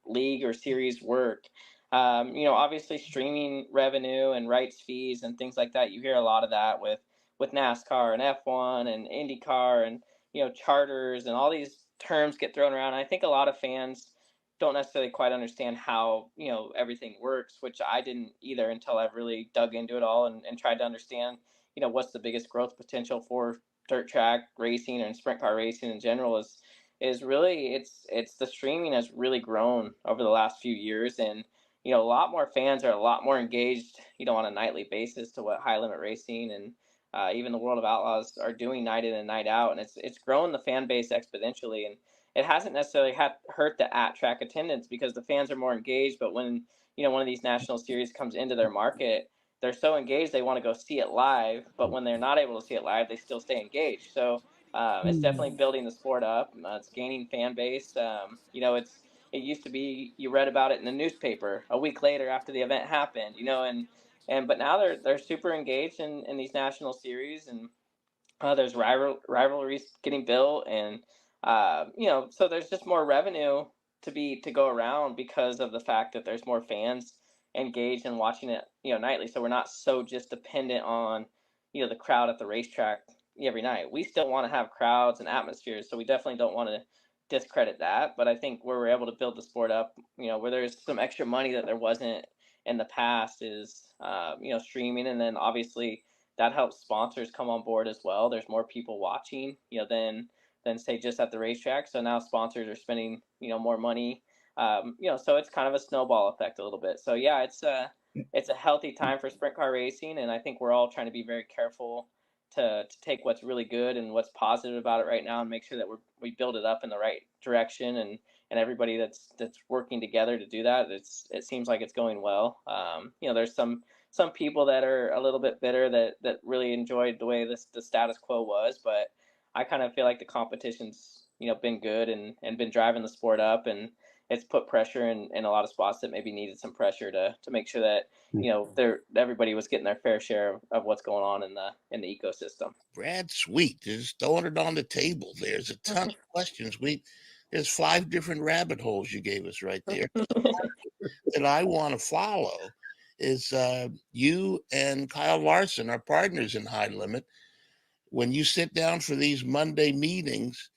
league or series work. Obviously streaming revenue and rights fees and things like that. You hear a lot of that with NASCAR and F1 and IndyCar and, charters and all these terms get thrown around. I think a lot of fans don't necessarily quite understand how, everything works, which I didn't either until I've really dug into it all and tried to understand, what's the biggest growth potential for dirt track racing and sprint car racing in general is really it's the streaming has really grown over the last few years. And, a lot more fans are a lot more engaged, on a nightly basis to what High Limit Racing and even the World of Outlaws are doing night in and night out. And it's grown the fan base exponentially. And it hasn't necessarily hurt the at-track attendance because the fans are more engaged. But when, one of these national series comes into their market, they're so engaged they want to go see it live. But when they're not able to see it live, they still stay engaged. So it's definitely building the sport up. It's gaining fan base. It used to be you read about it in the newspaper a week later after the event happened, but now they're super engaged in these national series, and there's rivalries getting built, and so there's just more revenue to go around because of the fact that there's more fans engaged and watching it, nightly. So we're not so just dependent on, the crowd at the racetrack every night. We still want to have crowds and atmospheres, so we definitely don't want to discredit that. But I think where we're able to build the sport up, where there's some extra money that there wasn't in the past is, streaming. And then obviously that helps sponsors come on board as well. There's more people watching, than say just at the racetrack. So now sponsors are spending, more money, so it's kind of a snowball effect a little bit. So yeah, it's a healthy time for sprint car racing. And I think we're all trying to be very careful to take what's really good and what's positive about it right now and make sure that we build it up in the right direction, and everybody that's working together to do that. It seems like it's going well. There's some people that are a little bit bitter that really enjoyed the way the status quo was, but I kind of feel like the competition's, been good and been driving the sport up, and it's put pressure in a lot of spots that maybe needed some pressure to make sure that, everybody was getting their fair share of what's going on in the ecosystem. Brad Sweet, just throwing it on the table. There's a ton of questions. There's 5 different rabbit holes you gave us right there that I want to follow. Is you and Kyle Larson are partners in High Limit. When you sit down for these Monday meetings,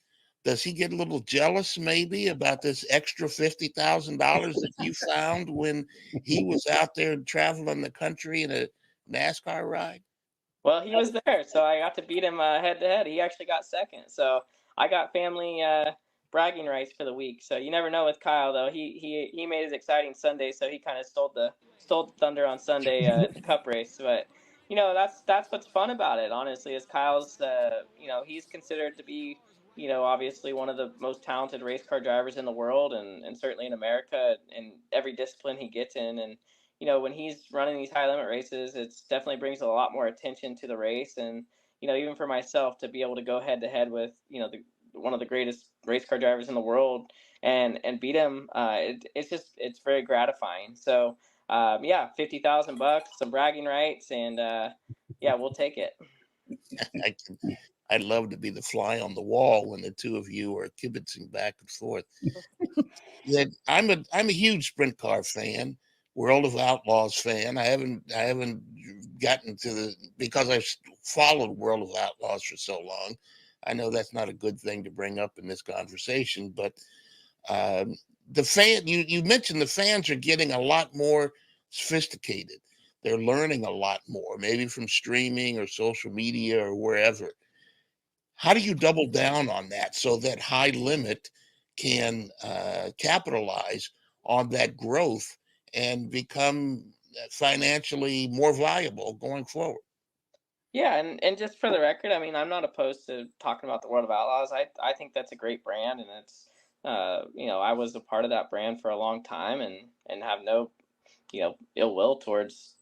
does he get a little jealous maybe about this extra $50,000 that you found when he was out there traveling the country in a NASCAR ride? Well, he was there, so I got to beat him head to head. He actually got second, so I got family bragging rights for the week. So you never know with Kyle, though. He made his exciting Sunday, so he kind of stole the thunder on Sunday at the Cup race. But that's what's fun about it, honestly, is Kyle's he's considered to be, obviously one of the most talented race car drivers in the world, and certainly in America, in every discipline he gets in. And, when he's running these high limit races, it's definitely brings a lot more attention to the race. And, even for myself to be able to go head to head with, one of the greatest race car drivers in the world and beat him, it's very gratifying. So, $50,000, some bragging rights, and we'll take it. I'd love to be the fly on the wall when the two of you are kibitzing back and forth. I'm a huge sprint car fan, World of Outlaws fan. I haven't gotten to because I've followed World of Outlaws for so long. I know that's not a good thing to bring up in this conversation, but the fan, you mentioned the fans are getting a lot more sophisticated. They're learning a lot more, maybe from streaming or social media or wherever. How do you double down on that so that High Limit can capitalize on that growth and become financially more viable going forward? Yeah, and just for the record, I mean, I'm not opposed to talking about the World of Outlaws. I think that's a great brand, and it's I was a part of that brand for a long time, and have no ill will towards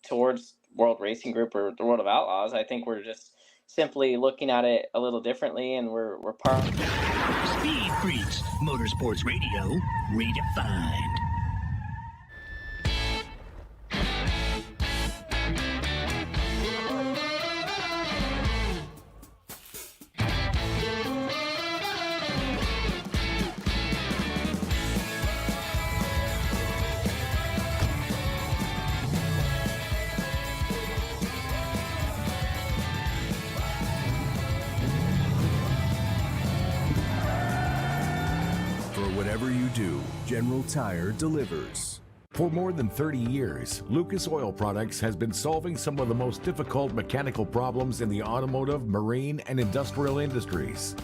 World Racing Group or the World of Outlaws. I think we're just simply looking at it a little differently, and we're part. Speed Freaks, Motorsports Radio, redefined. Whatever you do, General Tire delivers. For more than 30 years, Lucas Oil Products has been solving some of the most difficult mechanical problems in the automotive, marine, and industrial industries.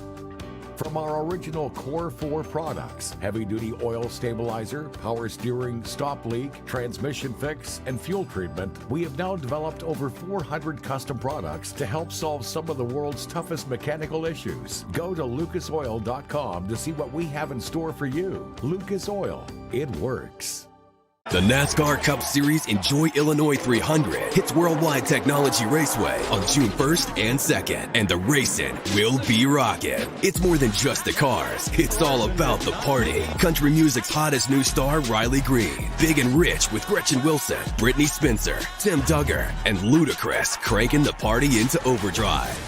From our original Core 4 products, heavy-duty oil stabilizer, power steering, stop leak, transmission fix, and fuel treatment, we have now developed over 400 custom products to help solve some of the world's toughest mechanical issues. Go to lucasoil.com to see what we have in store for you. Lucas Oil, it works. The NASCAR Cup Series Enjoy Illinois 300 hits Worldwide Technology Raceway on June 1st and 2nd, and the racing will be rocking. It's more than just the cars. It's all about the party. Country music's hottest new star, Riley Green. Big and Rich with Gretchen Wilson, Brittany Spencer, Tim Duggar, and Ludacris cranking the party into overdrive.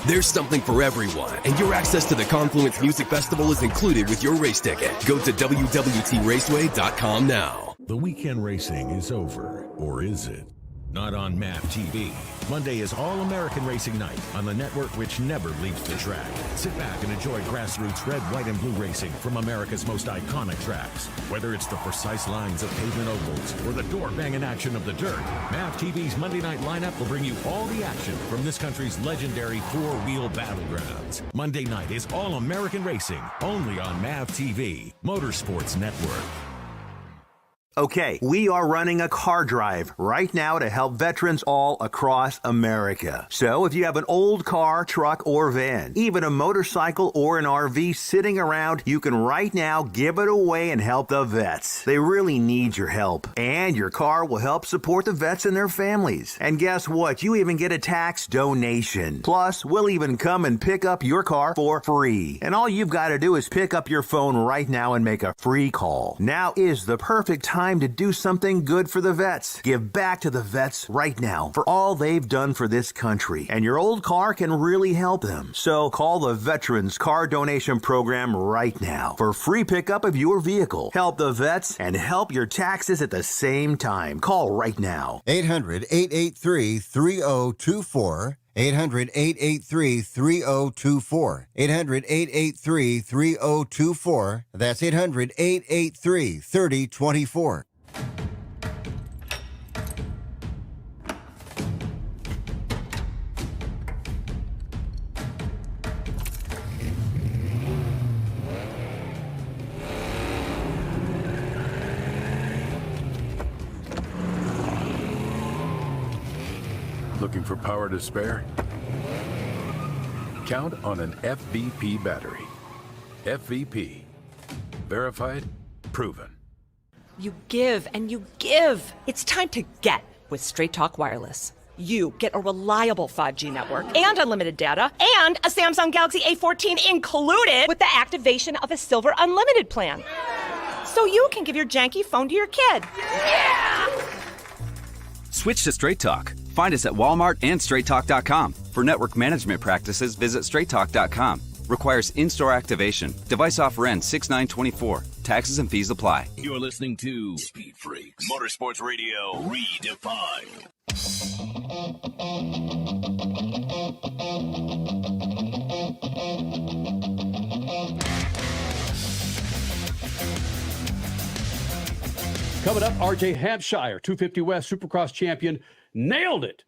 There's something for everyone, and your access to the Confluence Music Festival is included with your race ticket. Go to www.raceway.com now. The weekend racing is over, or is it? Not on MAP TV. Monday is All-American Racing Night on the network which never leaves the track. Sit back and enjoy grassroots red, white, and blue racing from America's most iconic tracks. Whether it's the precise lines of pavement ovals or the door-banging action of the dirt, MAP TV's Monday night lineup will bring you all the action from this country's legendary four-wheel battlegrounds. Monday night is All-American Racing, only on MAP TV, Motorsports Network. Okay, we are running a car drive right now to help veterans all across America. So if you have an old car, truck, or van, even a motorcycle or an RV sitting around, you can right now give it away and help the vets. They really need your help. And your car will help support the vets and their families. And guess what? You even get a tax donation. Plus, we'll even come and pick up your car for free. And all you've got to do is pick up your phone right now and make a free call. Now is the perfect time to do something good for the vets. Give back to the vets right now for all they've done for this country. And your old car can really help them. So call the Veterans Car Donation Program right now for free pickup of your vehicle. Help the vets and help your taxes at the same time. Call right now. 800-883-3024. 800-883-3024. 800-883-3024. That's 800-883-3024. Looking for power to spare? Count on an FVP battery. FVP. Verified, proven. You give and you give. It's time to get with Straight Talk Wireless. You get a reliable 5G network and unlimited data and a Samsung Galaxy A14 included with the activation of a Silver Unlimited plan. So you can give your janky phone to your kid. Yeah! Switch to Straight Talk. Find us at Walmart and StraightTalk.com. For network management practices, visit StraightTalk.com. Requires in-store activation. Device offer ends 6/9/24. Taxes and fees apply. You're listening to Speed Freaks, Motorsports Radio, redefined. Coming up, RJ Hampshire, 250 West Supercross champion, nailed it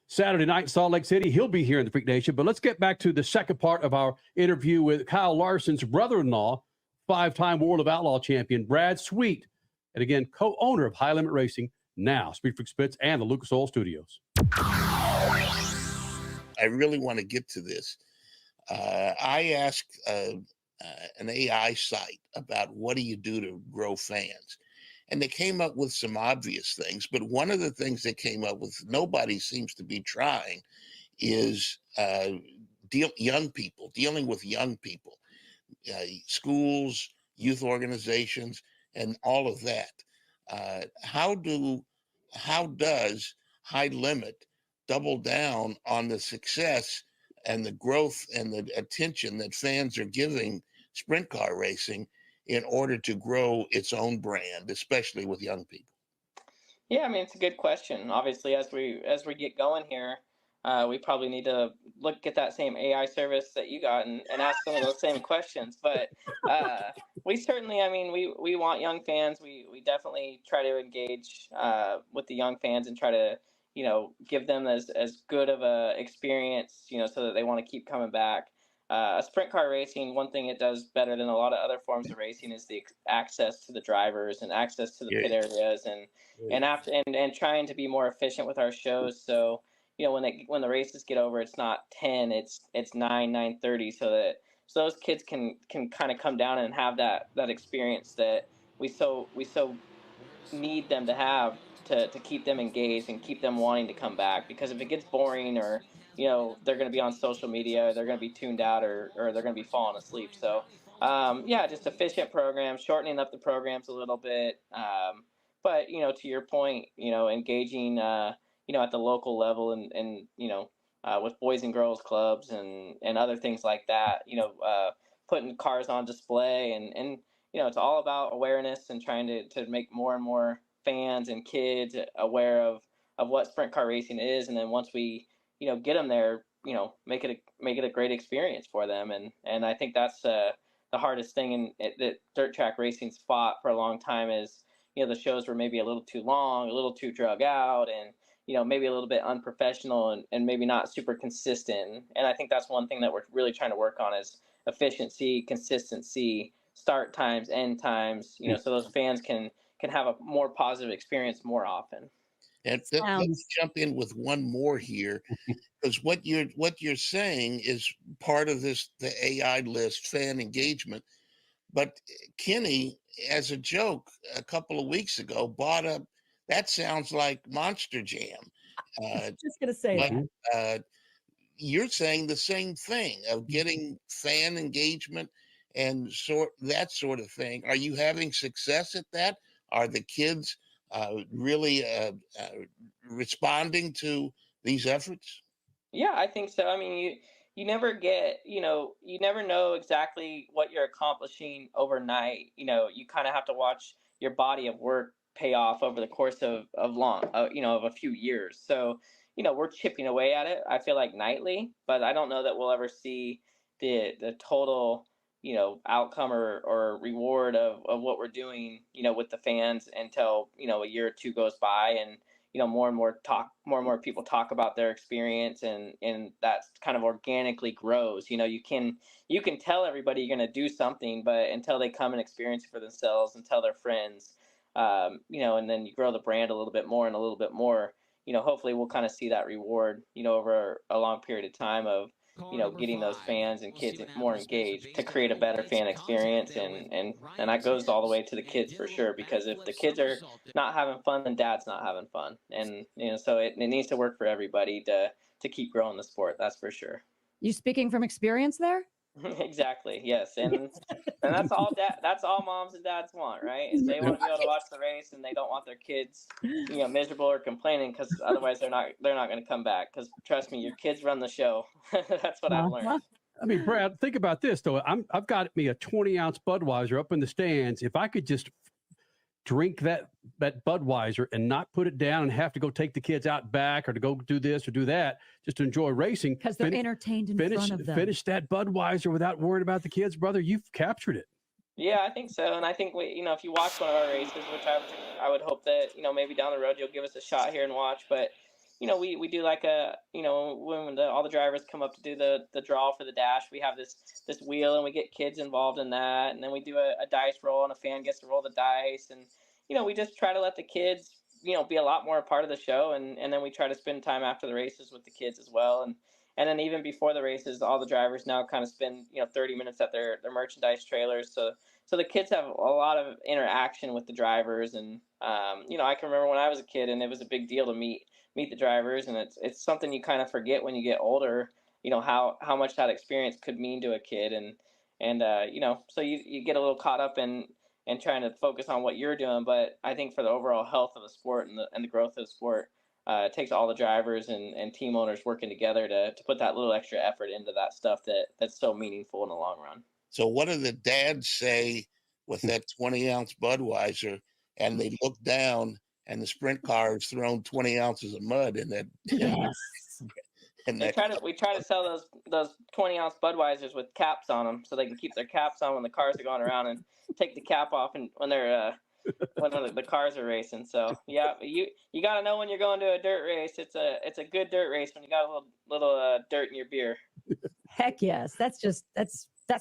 Saturday night in Salt Lake City. He'll be here in the Freak Nation. But let's get back to the second part of our interview with Kyle Larson's brother-in-law, 5-time World of Outlaw champion, Brad Sweet, and again, co-owner of High Limit Racing, now Speed Freak Spitz and the Lucas Oil Studios. I really want to get to this. I asked an AI site about what do you do to grow fans? And they came up with some obvious things. But one of the things they came up with, nobody seems to be trying, is dealing with young people, schools, youth organizations, and all of that. How does High Limit double down on the success and the growth and the attention that fans are giving sprint car racing in order to grow its own brand, especially with young people? Yeah, I mean, it's a good question. Obviously, as we get going here, we probably need to look at that same AI service that you got and ask some of those same questions. But we certainly, I mean, we want young fans. We definitely try to engage with the young fans and try to, give them as good of a experience, so that they want to keep coming back. Sprint car racing, one thing it does better than a lot of other forms of racing is the access to the drivers and access to the pit areas and trying to be more efficient with our shows. So, when the races get over, it's not 10, it's 9:30, so those kids can kind of come down and have that experience that we so need them to have to keep them engaged and keep them wanting to come back. Because if it gets boring or they're going to be on social media, they're going to be tuned out, or they're going to be falling asleep. So, just efficient programs, shortening up the programs a little bit. But, to your point, engaging, at the local level and with boys and girls clubs and other things like that, putting cars on display and it's all about awareness and trying to make more and more fans and kids aware of what sprint car racing is. And then once we, get them there, make it a great experience for them. And I think that's the hardest thing that dirt track racing's fought for a long time is, the shows were maybe a little too long, a little too drug out, and, maybe a little bit unprofessional and maybe not super consistent. And I think that's one thing that we're really trying to work on is efficiency, consistency, start times, end times, so those fans can have a more positive experience more often. And let's jump in with one more here, because what you're saying is part of the AI list, fan engagement. But Kenny, as a joke, a couple of weeks ago, brought up that sounds like Monster Jam. Just gonna say that. You're saying the same thing of getting fan engagement and that sort of thing. Are you having success at that? Are the kids really responding to these efforts? Yeah, I think so. I mean, you never get, you never know exactly what you're accomplishing overnight. You kind of have to watch your body of work pay off over the course of a few years. So, we're chipping away at it, I feel like, nightly, but I don't know that we'll ever see the total, outcome or reward of what we're doing, with the fans until, a year or two goes by and, more and more people talk about their experience and that kind of organically grows. You can tell everybody you're going to do something, but until they come and experience it for themselves and tell their friends, and then you grow the brand a little bit more and a little bit more, hopefully we'll kind of see that reward, over a long period of time of, getting those fans and kids more engaged to create a better fan experience. And that goes all the way to the kids for sure, because if the kids are not having fun, then dad's not having fun. And, so it needs to work for everybody to keep growing the sport. That's for sure. You speaking from experience there? Exactly. Yes. And that's all moms and dads want, right? Is they want to be able to watch the race and they don't want their kids, miserable or complaining, because otherwise they're not going to come back. Because trust me, your kids run the show. That's what I've learned. I mean, Brad, think about this though. I've got me a 20-ounce Budweiser up in the stands. If I could just drink that Budweiser and not put it down and have to go take the kids out back or to go do this or do that, just to enjoy racing. Because they're entertained in front of them. Finish that Budweiser without worrying about the kids, brother. You've captured it. Yeah, I think so. And I think if you watch one of our races, which I would hope that, maybe down the road you'll give us a shot here and watch. But, we do like when all the drivers come up to do the draw for the dash, we have this wheel and we get kids involved in that. And then we do a dice roll and a fan gets to roll the dice. And, we just try to let the kids, be a lot more a part of the show. And then we try to spend time after the races with the kids as well. And then even before the races, all the drivers now kind of spend, 30 minutes at their merchandise trailers. So the kids have a lot of interaction with the drivers. And, I can remember when I was a kid and it was a big deal to meet the drivers. And it's something you kind of forget when you get older, how much that experience could mean to a kid. And so you get a little caught up in trying to focus on what you're doing. But I think for the overall health of the sport and the growth of the sport, it takes all the drivers and team owners working together to put that little extra effort into that stuff that's so meaningful in the long run. So what do the dads say with that 20-ounce Budweiser, and they look down and the sprint car is thrown 20 ounces of mud in that? We try to sell those 20-ounce Budweisers with caps on them so they can keep their caps on when the cars are going around and take the cap off and when they're when the cars are racing. So yeah, you got to know when you're going to a dirt race. It's a good dirt race when you got a little dirt in your beer. Heck yes, that's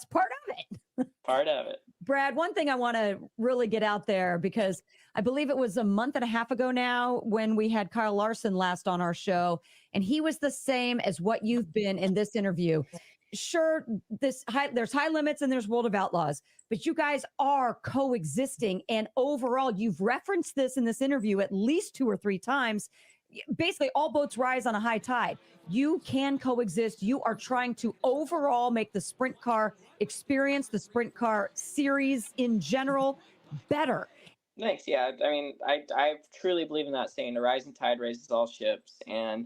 part of it. Part of it. Brad, one thing I want to really get out there, because I believe it was a month and a half ago now when we had Kyle Larson last on our show, and he was the same as what you've been in this interview. Sure, there's high limits and there's World of Outlaws, but you guys are coexisting. And overall, you've referenced this in this interview at least 2 or 3 times. Basically, all boats rise on a high tide. You can coexist. You are trying to overall make the sprint car experience, the sprint car series in general, better. Thanks. Yeah, I mean, I truly believe in that saying, the rising tide raises all ships. And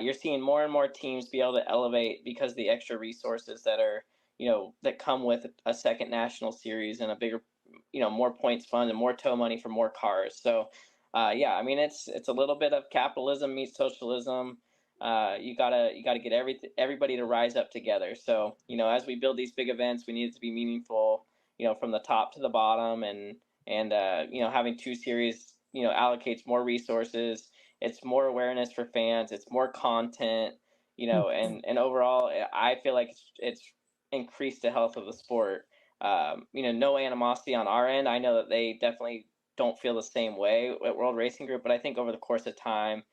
you're seeing more and more teams be able to elevate because of the extra resources that are, that come with a second national series and a bigger, more points fund and more tow money for more cars. So, yeah, I mean, it's a little bit of capitalism meets socialism. You gotta get everybody to rise up together. So, as we build these big events, we need it to be meaningful, from the top to the bottom, and having 2 series, allocates more resources. It's more awareness for fans. It's more content, and overall, I feel like it's increased the health of the sport. No animosity on our end. I know that they definitely don't feel the same way at World Racing Group, but I think over the course of time,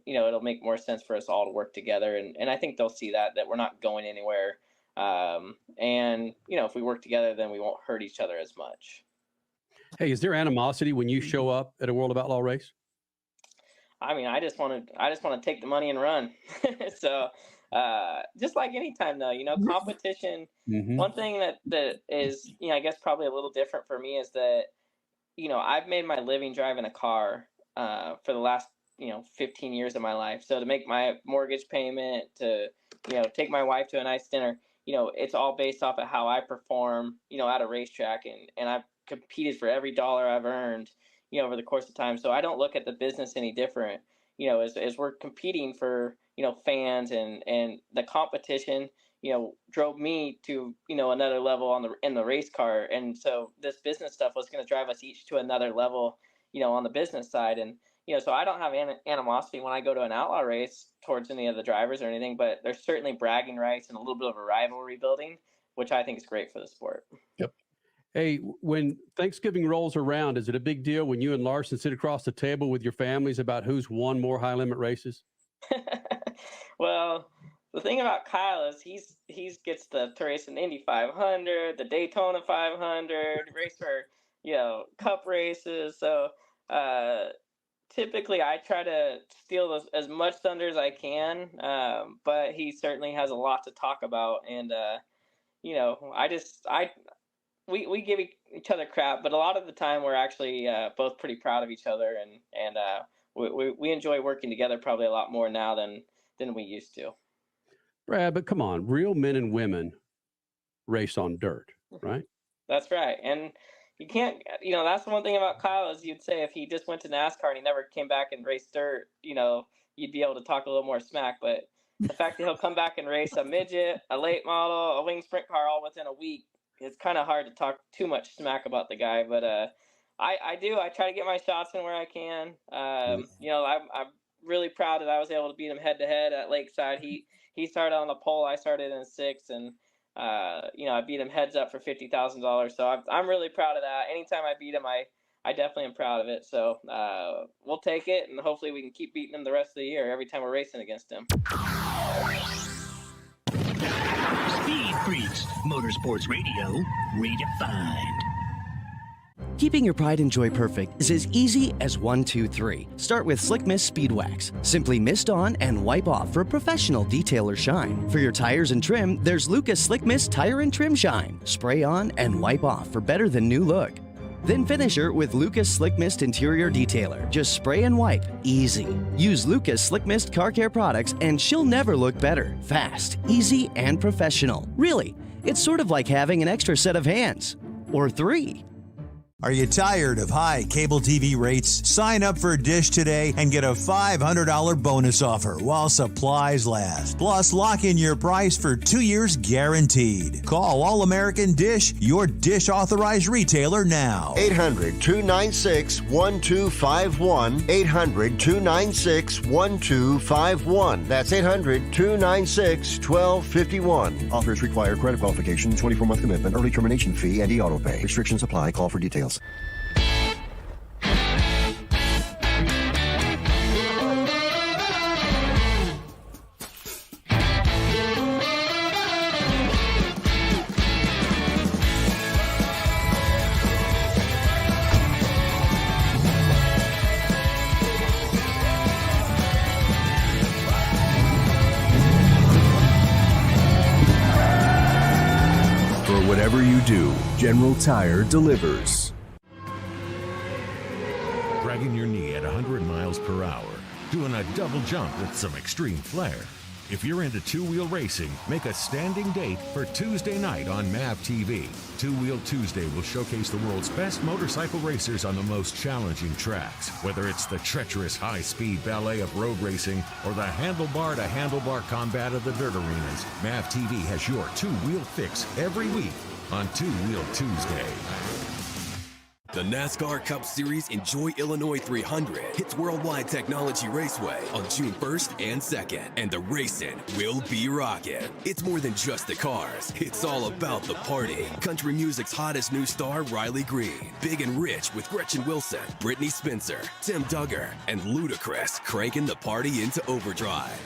it'll make more sense for us all to work together. And I think they'll see that we're not going anywhere. If we work together, then we won't hurt each other as much. Hey, is there animosity when you show up at a World of Outlaw race? I mean, I just want to take the money and run. So, just like any time though, competition, one thing that is, I guess probably a little different for me is that, I've made my living driving a car, for the last, 15 years of my life. So to make my mortgage payment, to, take my wife to a nice dinner, it's all based off of how I perform, at a racetrack, and I've competed for every dollar I've earned, over the course of time. So I don't look at the business any different, as we're competing for, fans, and the competition, drove me to, another level in the race car. And so this business stuff was going to drive us each to another level, on the business side. And, so I don't have animosity when I go to an outlaw race towards any of the drivers or anything, but there's certainly bragging rights and a little bit of a rivalry building, which I think is great for the sport. Yep. Hey, when Thanksgiving rolls around, is it a big deal when you and Larson sit across the table with your families about who's won more high limit races? Well, the thing about Kyle is he gets to race an Indy 500, the Daytona 500, race for cup races. So typically I try to steal as much thunder as I can, but he certainly has a lot to talk about. And we give each other crap, but a lot of the time we're actually both pretty proud of each other, and we enjoy working together probably a lot more now than we used to. Brad, but come on, real men and women race on dirt, right? That's right. And you can't, that's the one thing about Kyle is you'd say if he just went to NASCAR and he never came back and raced dirt, you'd be able to talk a little more smack. But the fact that he'll come back and race a midget, a late model, a wing sprint car all within a week, it's kind of hard to talk too much smack about the guy, but I do. I try to get my shots in where I can. You know, I'm really proud that I was able to beat him head to head at Lakeside. He started on the pole. I started in 6th, and you know, I beat him heads up for $50,000. So I'm really proud of that. Anytime I beat him, I definitely am proud of it. So we'll take it, and hopefully we can keep beating him the rest of the year every time we're racing against him. Speed Freaks, Motorsports Radio, redefined. Keeping your pride and joy perfect is as easy as 1, 2, 3. Start with Slick Mist Speed Wax. Simply mist on and wipe off for professional detailer shine. For your tires and trim, there's Lucas Slick Mist Tire and Trim Shine. Spray on and wipe off for better than new look. Then finish her with Lucas Slick Mist Interior Detailer. Just spray and wipe. Easy. Use Lucas Slick Mist Car Care products and she'll never look better. Fast, easy, and professional. Really, it's sort of like having an extra set of hands. Or 3. Are you tired of high cable TV rates? Sign up for Dish today and get a $500 bonus offer while supplies last. Plus, lock in your price for 2 years guaranteed. Call All American Dish, your Dish authorized retailer now. 800-296-1251. 800-296-1251. That's 800-296-1251. Offers require credit qualification, 24-month commitment, early termination fee, and e-auto pay. Restrictions apply. Call for details. For whatever you do, General Tire delivers. Dragging your knee at 100 miles per hour, doing a double jump with some extreme flair. If you're into two-wheel racing, make a standing date for Tuesday night on MAV TV. Two Wheel Tuesday will showcase the world's best motorcycle racers on the most challenging tracks. Whether it's the treacherous high-speed ballet of road racing or the handlebar-to-handlebar combat of the dirt arenas, MAV TV has your two-wheel fix every week on Two Wheel Tuesday. The NASCAR Cup Series Enjoy Illinois 300 hits Worldwide Technology Raceway on June 1st and 2nd, and the racing will be rocking. It's more than just the cars, it's all about the party. Country music's hottest new star, Riley Green, Big and Rich with Gretchen Wilson, Brittany Spencer, Tim Duggar, and Ludacris cranking the party into overdrive.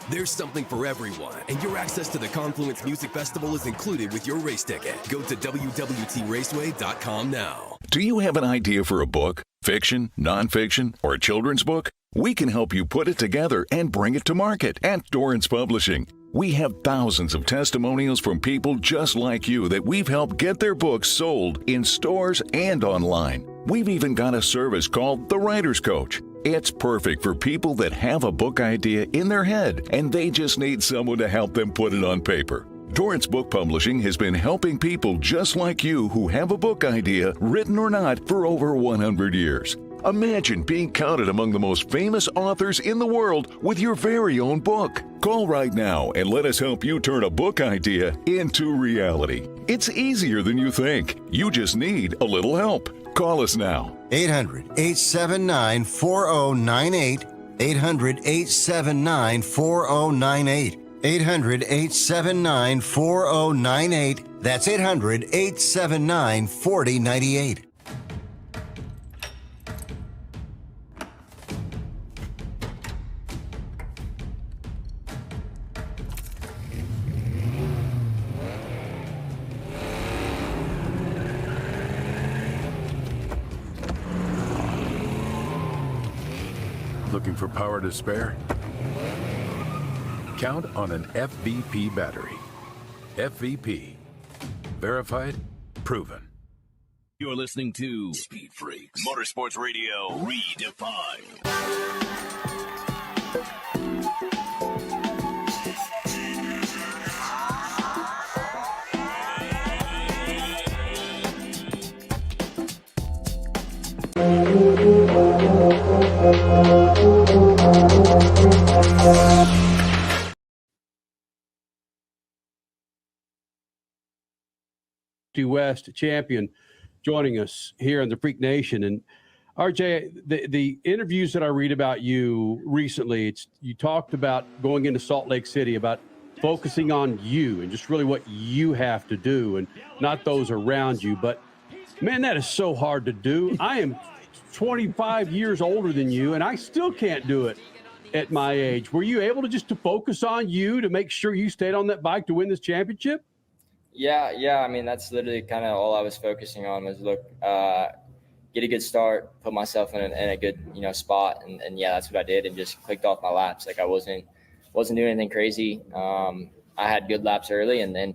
There's something for everyone, and your access to the Confluence Music Festival is included with your race ticket. Go to www.raceway.com now. Do you have an idea for a book, fiction, nonfiction, or a children's book? We can help you put it together and bring it to market at Dorrance Publishing. We have thousands of testimonials from people just like you that we've helped get their books sold in stores and online. We've even got a service called The Writer's Coach. It's perfect for people that have a book idea in their head and they just need someone to help them put it on paper. Dorrance Book Publishing has been helping people just like you who have a book idea, written or not, for over 100 years. Imagine being counted among the most famous authors in the world with your very own book. Call right now and let us help you turn a book idea into reality. It's easier than you think. You just need a little help. Call us now. 800-879-4098. 800-879-4098. 800-879-4098. That's 800-879-4098. Looking for power to spare? Count on an FVP battery. FVP. Verified, proven. You're listening to Speed Freaks, Motorsports Radio, redefined. West champion, joining us here in the Freak Nation. And RJ, the interviews that I read about you recently, you talked about going into Salt Lake City, about focusing on you and just really what you have to do and not those around you. But man, that is so hard to do. I am 25 years older than you, and I still can't do it at my age. Were you able to focus on you to make sure you stayed on that bike to win this championship? Yeah. I mean, that's literally kind of all I was focusing on was get a good start, put myself in a good, spot. And yeah, that's what I did, and just clicked off my laps. Like I wasn't doing anything crazy. I had good laps early, and then,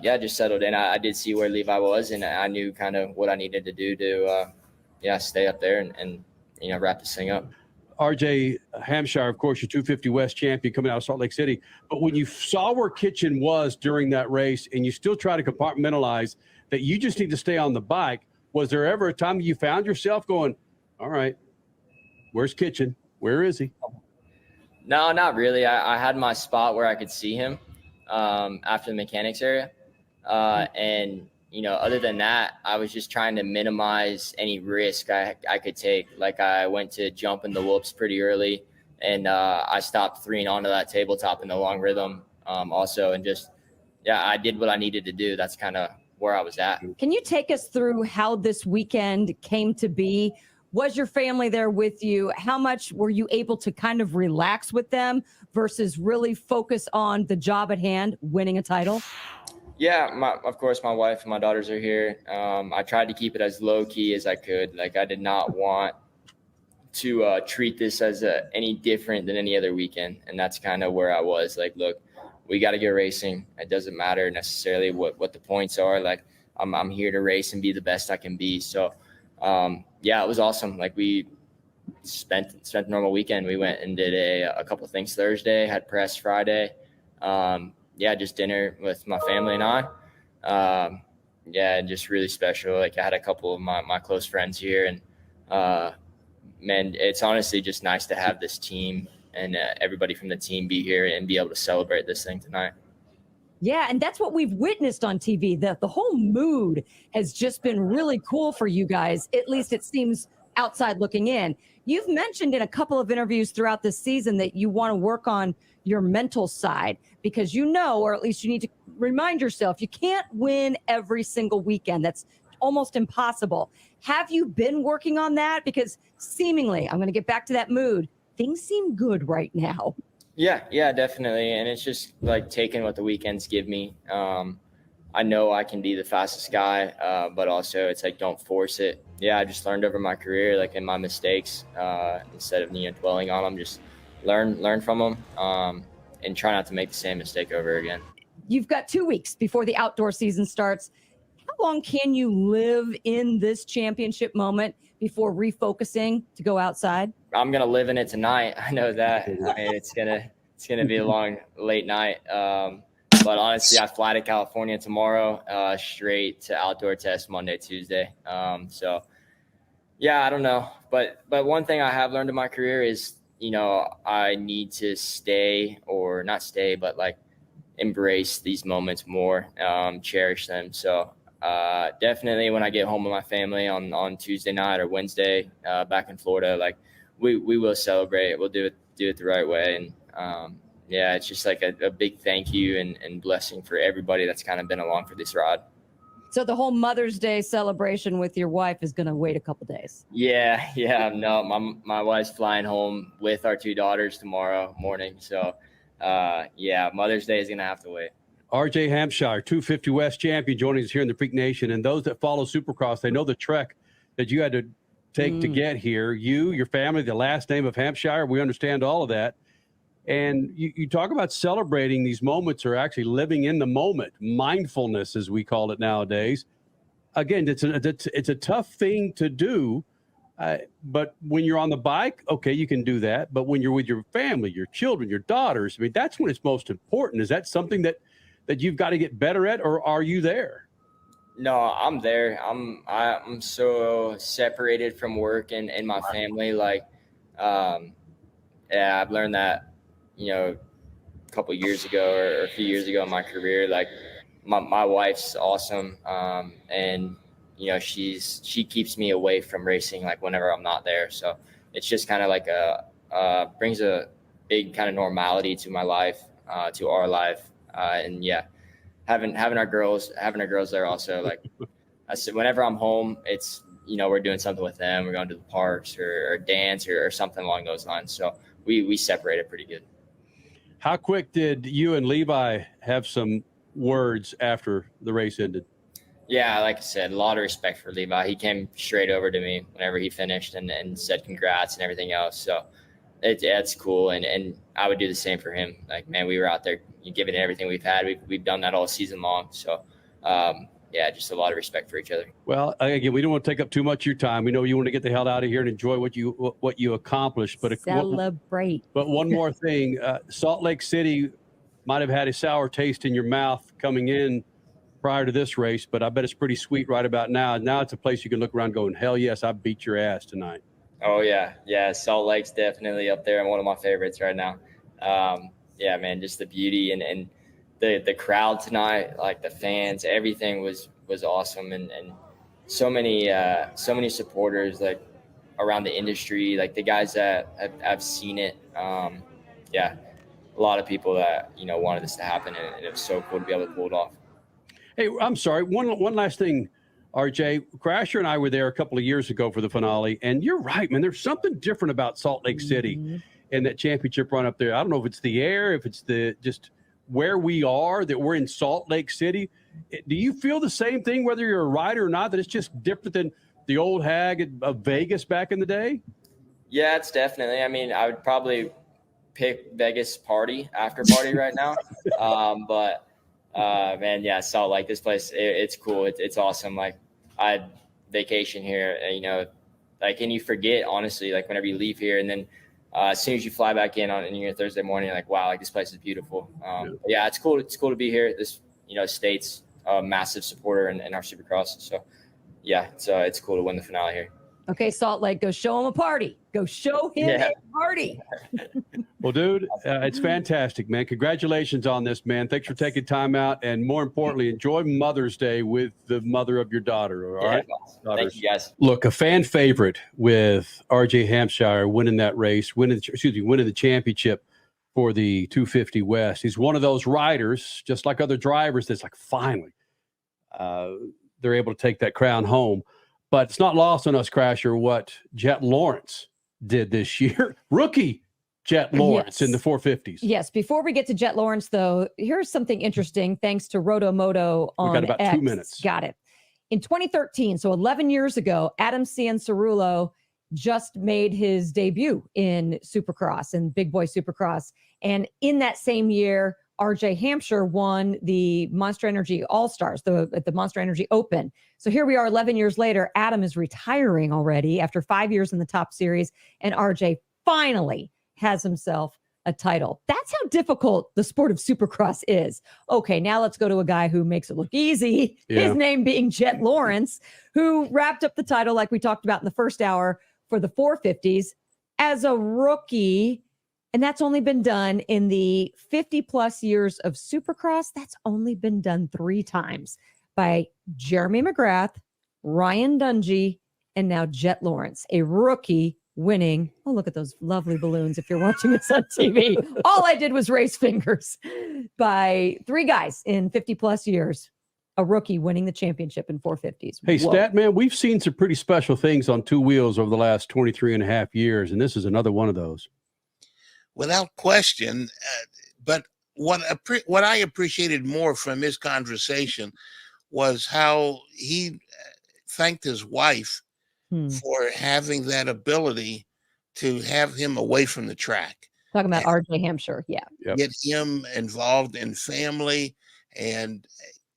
just settled in. I did see where Levi was, and I knew kind of what I needed to do to, stay up there and wrap this thing up. RJ Hampshire, of course, your 250 West champion coming out of Salt Lake City. But when you saw where Kitchen was during that race and you still try to compartmentalize that you just need to stay on the bike, was there ever a time you found yourself going, all right, where's Kitchen? Where is he? No, not really. I had my spot where I could see him after the mechanics area. And, other than that, I was just trying to minimize any risk I could take. Like I went to jump in the whoops pretty early, and I stopped 3 onto that tabletop in the long rhythm also. And I did what I needed to do. That's kind of where I was at. Can you take us through how this weekend came to be? Was your family there with you? How much were you able to kind of relax with them versus really focus on the job at hand, winning a title? Yeah, of course, my wife and my daughters are here. I tried to keep it as low key as I could. Like I did not want to treat this as any different than any other weekend. And that's kind of where I was. Like, look, we got to get racing. It doesn't matter necessarily what the points are. Like I'm here to race and be the best I can be. So, it was awesome. Like we spent a normal weekend. We went and did a couple of things Thursday, had press Friday. Just dinner with my family and I. Just really special. Like I had a couple of my close friends here, and man, it's honestly just nice to have this team and everybody from the team be here and be able to celebrate this thing tonight. Yeah, and that's what we've witnessed on TV. The whole mood has just been really cool for you guys. At least it seems outside looking in. You've mentioned in a couple of interviews throughout this season that you want to work on your mental side because or at least you need to remind yourself, you can't win every single weekend. That's almost impossible. Have you been working on that? Because seemingly, I'm going to get back to that mood, things seem good right now. Yeah, definitely. And it's just like taking what the weekends give me. I know I can be the fastest guy, but also it's like, don't force it. Yeah, I just learned over my career, like in my mistakes, instead of dwelling on them, just learn from them, and try not to make the same mistake over again. You've got 2 weeks before the outdoor season starts. How long can you live in this championship moment before refocusing to go outside? I'm gonna live in it tonight. I know that. I mean, it's gonna be a long, late night. But honestly, I fly to California tomorrow, straight to outdoor test Monday, Tuesday. I don't know. But one thing I have learned in my career is, I need to embrace these moments more, cherish them. So definitely when I get home with my family on Tuesday night or Wednesday, back in Florida, like we will celebrate. We'll do it the right way. And it's just like a big thank you and blessing for everybody that's kind of been along for this ride. So the whole Mother's Day celebration with your wife is going to wait a couple days. Yeah. No, my wife's flying home with our 2 daughters tomorrow morning. So, Mother's Day is going to have to wait. RJ Hampshire, 250 West champion, joining us here in the Freak Nation. And those that follow Supercross, they know the trek that you had to take to get here. You, your family, the last name of Hampshire, we understand all of that. And you talk about celebrating these moments or actually living in the moment, mindfulness, as we call it nowadays. Again, it's a tough thing to do, but when you're on the bike, okay, you can do that. But when you're with your family, your children, your daughters, I mean, that's when it's most important. Is that something that you've got to get better at, or are you there? No, I'm there. I'm so separated from work and my family. Like, I've learned that, a couple years ago or a few years ago in my career, like my wife's awesome. And, she keeps me away from racing, like whenever I'm not there. So it's just kind of like brings a big kind of normality to my life, to our life. And yeah, having our girls there also, like I said, whenever I'm home, it's, we're doing something with them. We're going to the parks or dance or something along those lines. So we separated pretty good. How quick did you and Levi have some words after the race ended? Yeah, like I said, a lot of respect for Levi. He came straight over to me whenever he finished and said congrats and everything else. So it's cool. And I would do the same for him. Like, man, we were out there giving everything we've had. We've done that all season long. So, yeah, just a lot of respect for each other. Well, again, we don't want to take up too much of your time. We know you want to get the hell out of here and enjoy what you accomplished. But Celebrate. But one more thing, Salt Lake City might have had a sour taste in your mouth coming in prior to this race, but I bet it's pretty sweet right about now. Now it's a place you can look around going, hell yes, I beat your ass tonight. Oh, yeah. Yeah, Salt Lake's definitely up there and one of my favorites right now. Yeah, man, just the beauty and the crowd tonight, like the fans, everything was awesome. And so many supporters, like around the industry, like the guys that have seen it. Yeah, a lot of people that, wanted this to happen, and it was so cool to be able to pull it off. Hey, I'm sorry. One last thing, RJ. Crasher and I were there a couple of years ago for the finale, and you're right, man. There's something different about Salt Lake City and that championship run up there. I don't know if it's the air, if it's just where we are, that we're in Salt Lake City. Do you feel the same thing, whether you're a rider or not, that it's just different than the old hag of Vegas back in the day? Yeah, it's definitely. I mean, I would probably pick Vegas after party right now. But man, yeah, Salt Lake, this place, it's cool. It's awesome. Like, I vacation here, like, and you forget, honestly, like whenever you leave here, and then as soon as you fly back in your Thursday morning, you're like, wow, like this place is beautiful. Yeah, it's cool. It's cool to be here. This, state's a massive supporter in our Supercross. So yeah, it's cool to win the finale here. Okay, Salt Lake, go show him a party. Go show him a party. Well, dude, it's fantastic, man. Congratulations on this, man. Thanks for taking time out. And more importantly, enjoy Mother's Day with the mother of your daughter. All right? Thank you, guys. Look, a fan favorite with RJ Hampshire winning that race, winning the championship for the 250 West. He's one of those riders, just like other drivers, that's like, finally, they're able to take that crown home. But it's not lost on us, Crasher, what Jet Lawrence did this year. Rookie Jet Lawrence in the 450s. Yes. Before we get to Jet Lawrence, though, here's something interesting. Thanks to Rotomoto on We've got about X. 2 minutes. Got it. In 2013, so 11 years ago, Adam Cianciarulo just made his debut in Supercross and Big Boy Supercross. And in that same year, RJ Hampshire won the Monster Energy All-Stars, at the Monster Energy Open. So here we are 11 years later. Adam is retiring already after 5 years in the top series, and RJ finally has himself a title. That's how difficult the sport of Supercross is. Okay, now let's go to a guy who makes it look easy. Yeah. His name being Jet Lawrence, who wrapped up the title like we talked about in the first hour for the 450s as a rookie. And that's only been done in the 50 plus years of Supercross. That's only been done 3 times by Jeremy McGrath, Ryan Dungey, and now Jet Lawrence, a rookie winning. Oh, look at those lovely balloons if you're watching this on TV. All I did was raise fingers by 3 guys in 50 plus years. A rookie winning the championship in 450s. Hey, Whoa. Statman, we've seen some pretty special things on 2 wheels over the last 23 and a half years, and this is another one of those. Without question. But what I appreciated more from his conversation was how he thanked his wife for having that ability to have him away from the track. Talking about RJ Hampshire. Yeah. Get him involved in family and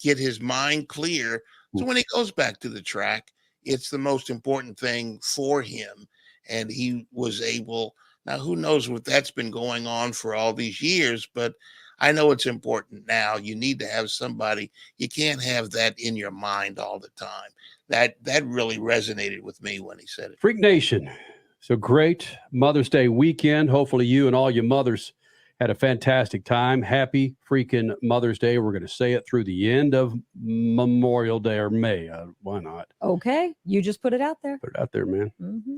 get his mind clear. So when he goes back to the track, it's the most important thing for him. And he was able. Now, who knows what that's been going on for all these years, but I know it's important now. You need to have somebody. You can't have that in your mind all the time. That really resonated with me when he said it. Freak Nation. So great Mother's Day weekend. Hopefully you and all your mothers Had a fantastic time. Happy freaking Mother's Day. We're going to say it through the end of Memorial Day or May. Why not? Okay. You just put it out there. Put it out there, man. Mm-hmm.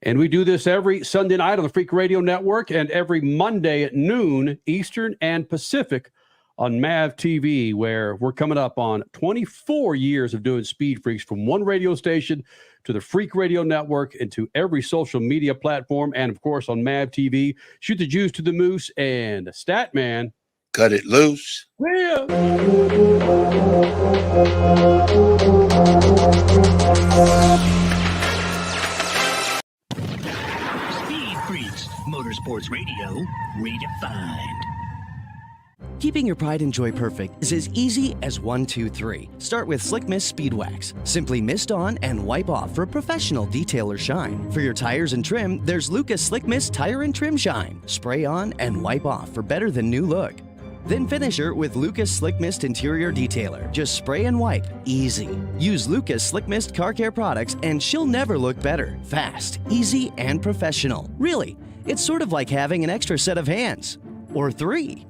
And we do this every Sunday night on the Freak Radio Network and every Monday at noon Eastern and Pacific on MAV TV, where we're coming up on 24 years of doing Speed Freaks, from one radio station to the Freak Radio Network and to every social media platform. And, of course, on MAV TV, Shoot the Juice to the Moose and Statman. Cut it loose. Yeah. Speed Freaks, Motorsports Radio, redefined. Keeping your pride and joy perfect is as easy as 1, 2, 3. Start with Slick Mist Speed Wax. Simply mist on and wipe off for a professional detailer shine. For your tires and trim, there's Lucas Slick Mist Tire and Trim Shine. Spray on and wipe off for better than new look. Then finish her with Lucas Slick Mist Interior Detailer. Just spray and wipe. Easy. Use Lucas Slick Mist Car Care products and she'll never look better. Fast, easy, and professional. Really, it's sort of like having an extra set of hands. Or 3.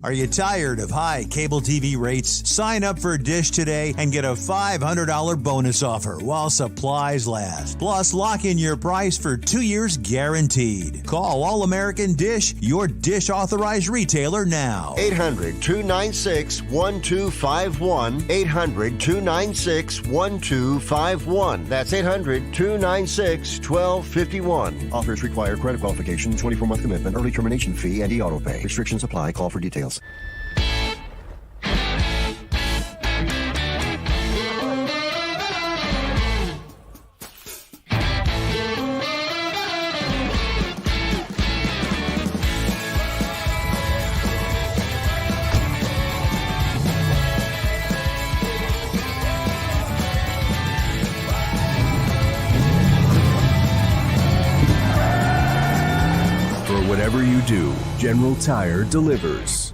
Are you tired of high cable TV rates? Sign up for Dish today and get a $500 bonus offer while supplies last. Plus, lock in your price for 2 years guaranteed. Call All American Dish, your Dish authorized retailer now. 800-296-1251. 800-296-1251. That's 800-296-1251. Offers require credit qualification, 24-month commitment, early termination fee, and auto pay. Restrictions apply. Call for details. For whatever you do, General Tire delivers.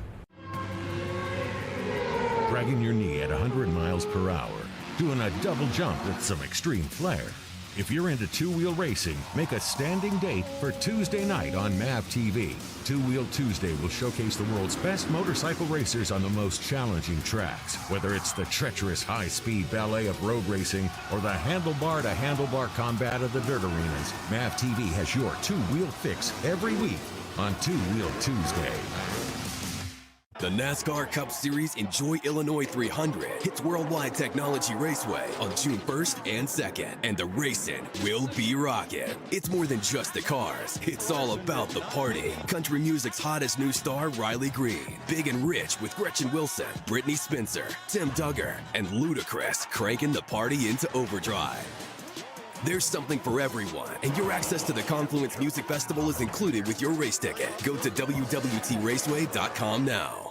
Dragging your knee at 100 miles per hour, doing a double jump with some extreme flair. If you're into two-wheel racing, make a standing date for Tuesday night on MAV TV. Two Wheel Tuesday will showcase the world's best motorcycle racers on the most challenging tracks. Whether it's the treacherous high-speed ballet of road racing or the handlebar-to-handlebar combat of the dirt arenas, MAV TV has your two-wheel fix every week on Two Wheel Tuesday. The NASCAR Cup Series Enjoy Illinois 300 hits Worldwide Technology Raceway on June 1st and 2nd, and the racing will be rocking. It's more than just the cars, it's all about the party. Country music's hottest new star, Riley Green, Big and Rich with Gretchen Wilson, Brittany Spencer, Tim Duggar, and Ludacris cranking the party into overdrive. There's something for everyone, and your access to the Confluence Music Festival is included with your race ticket. Go to WWTRaceway.com now.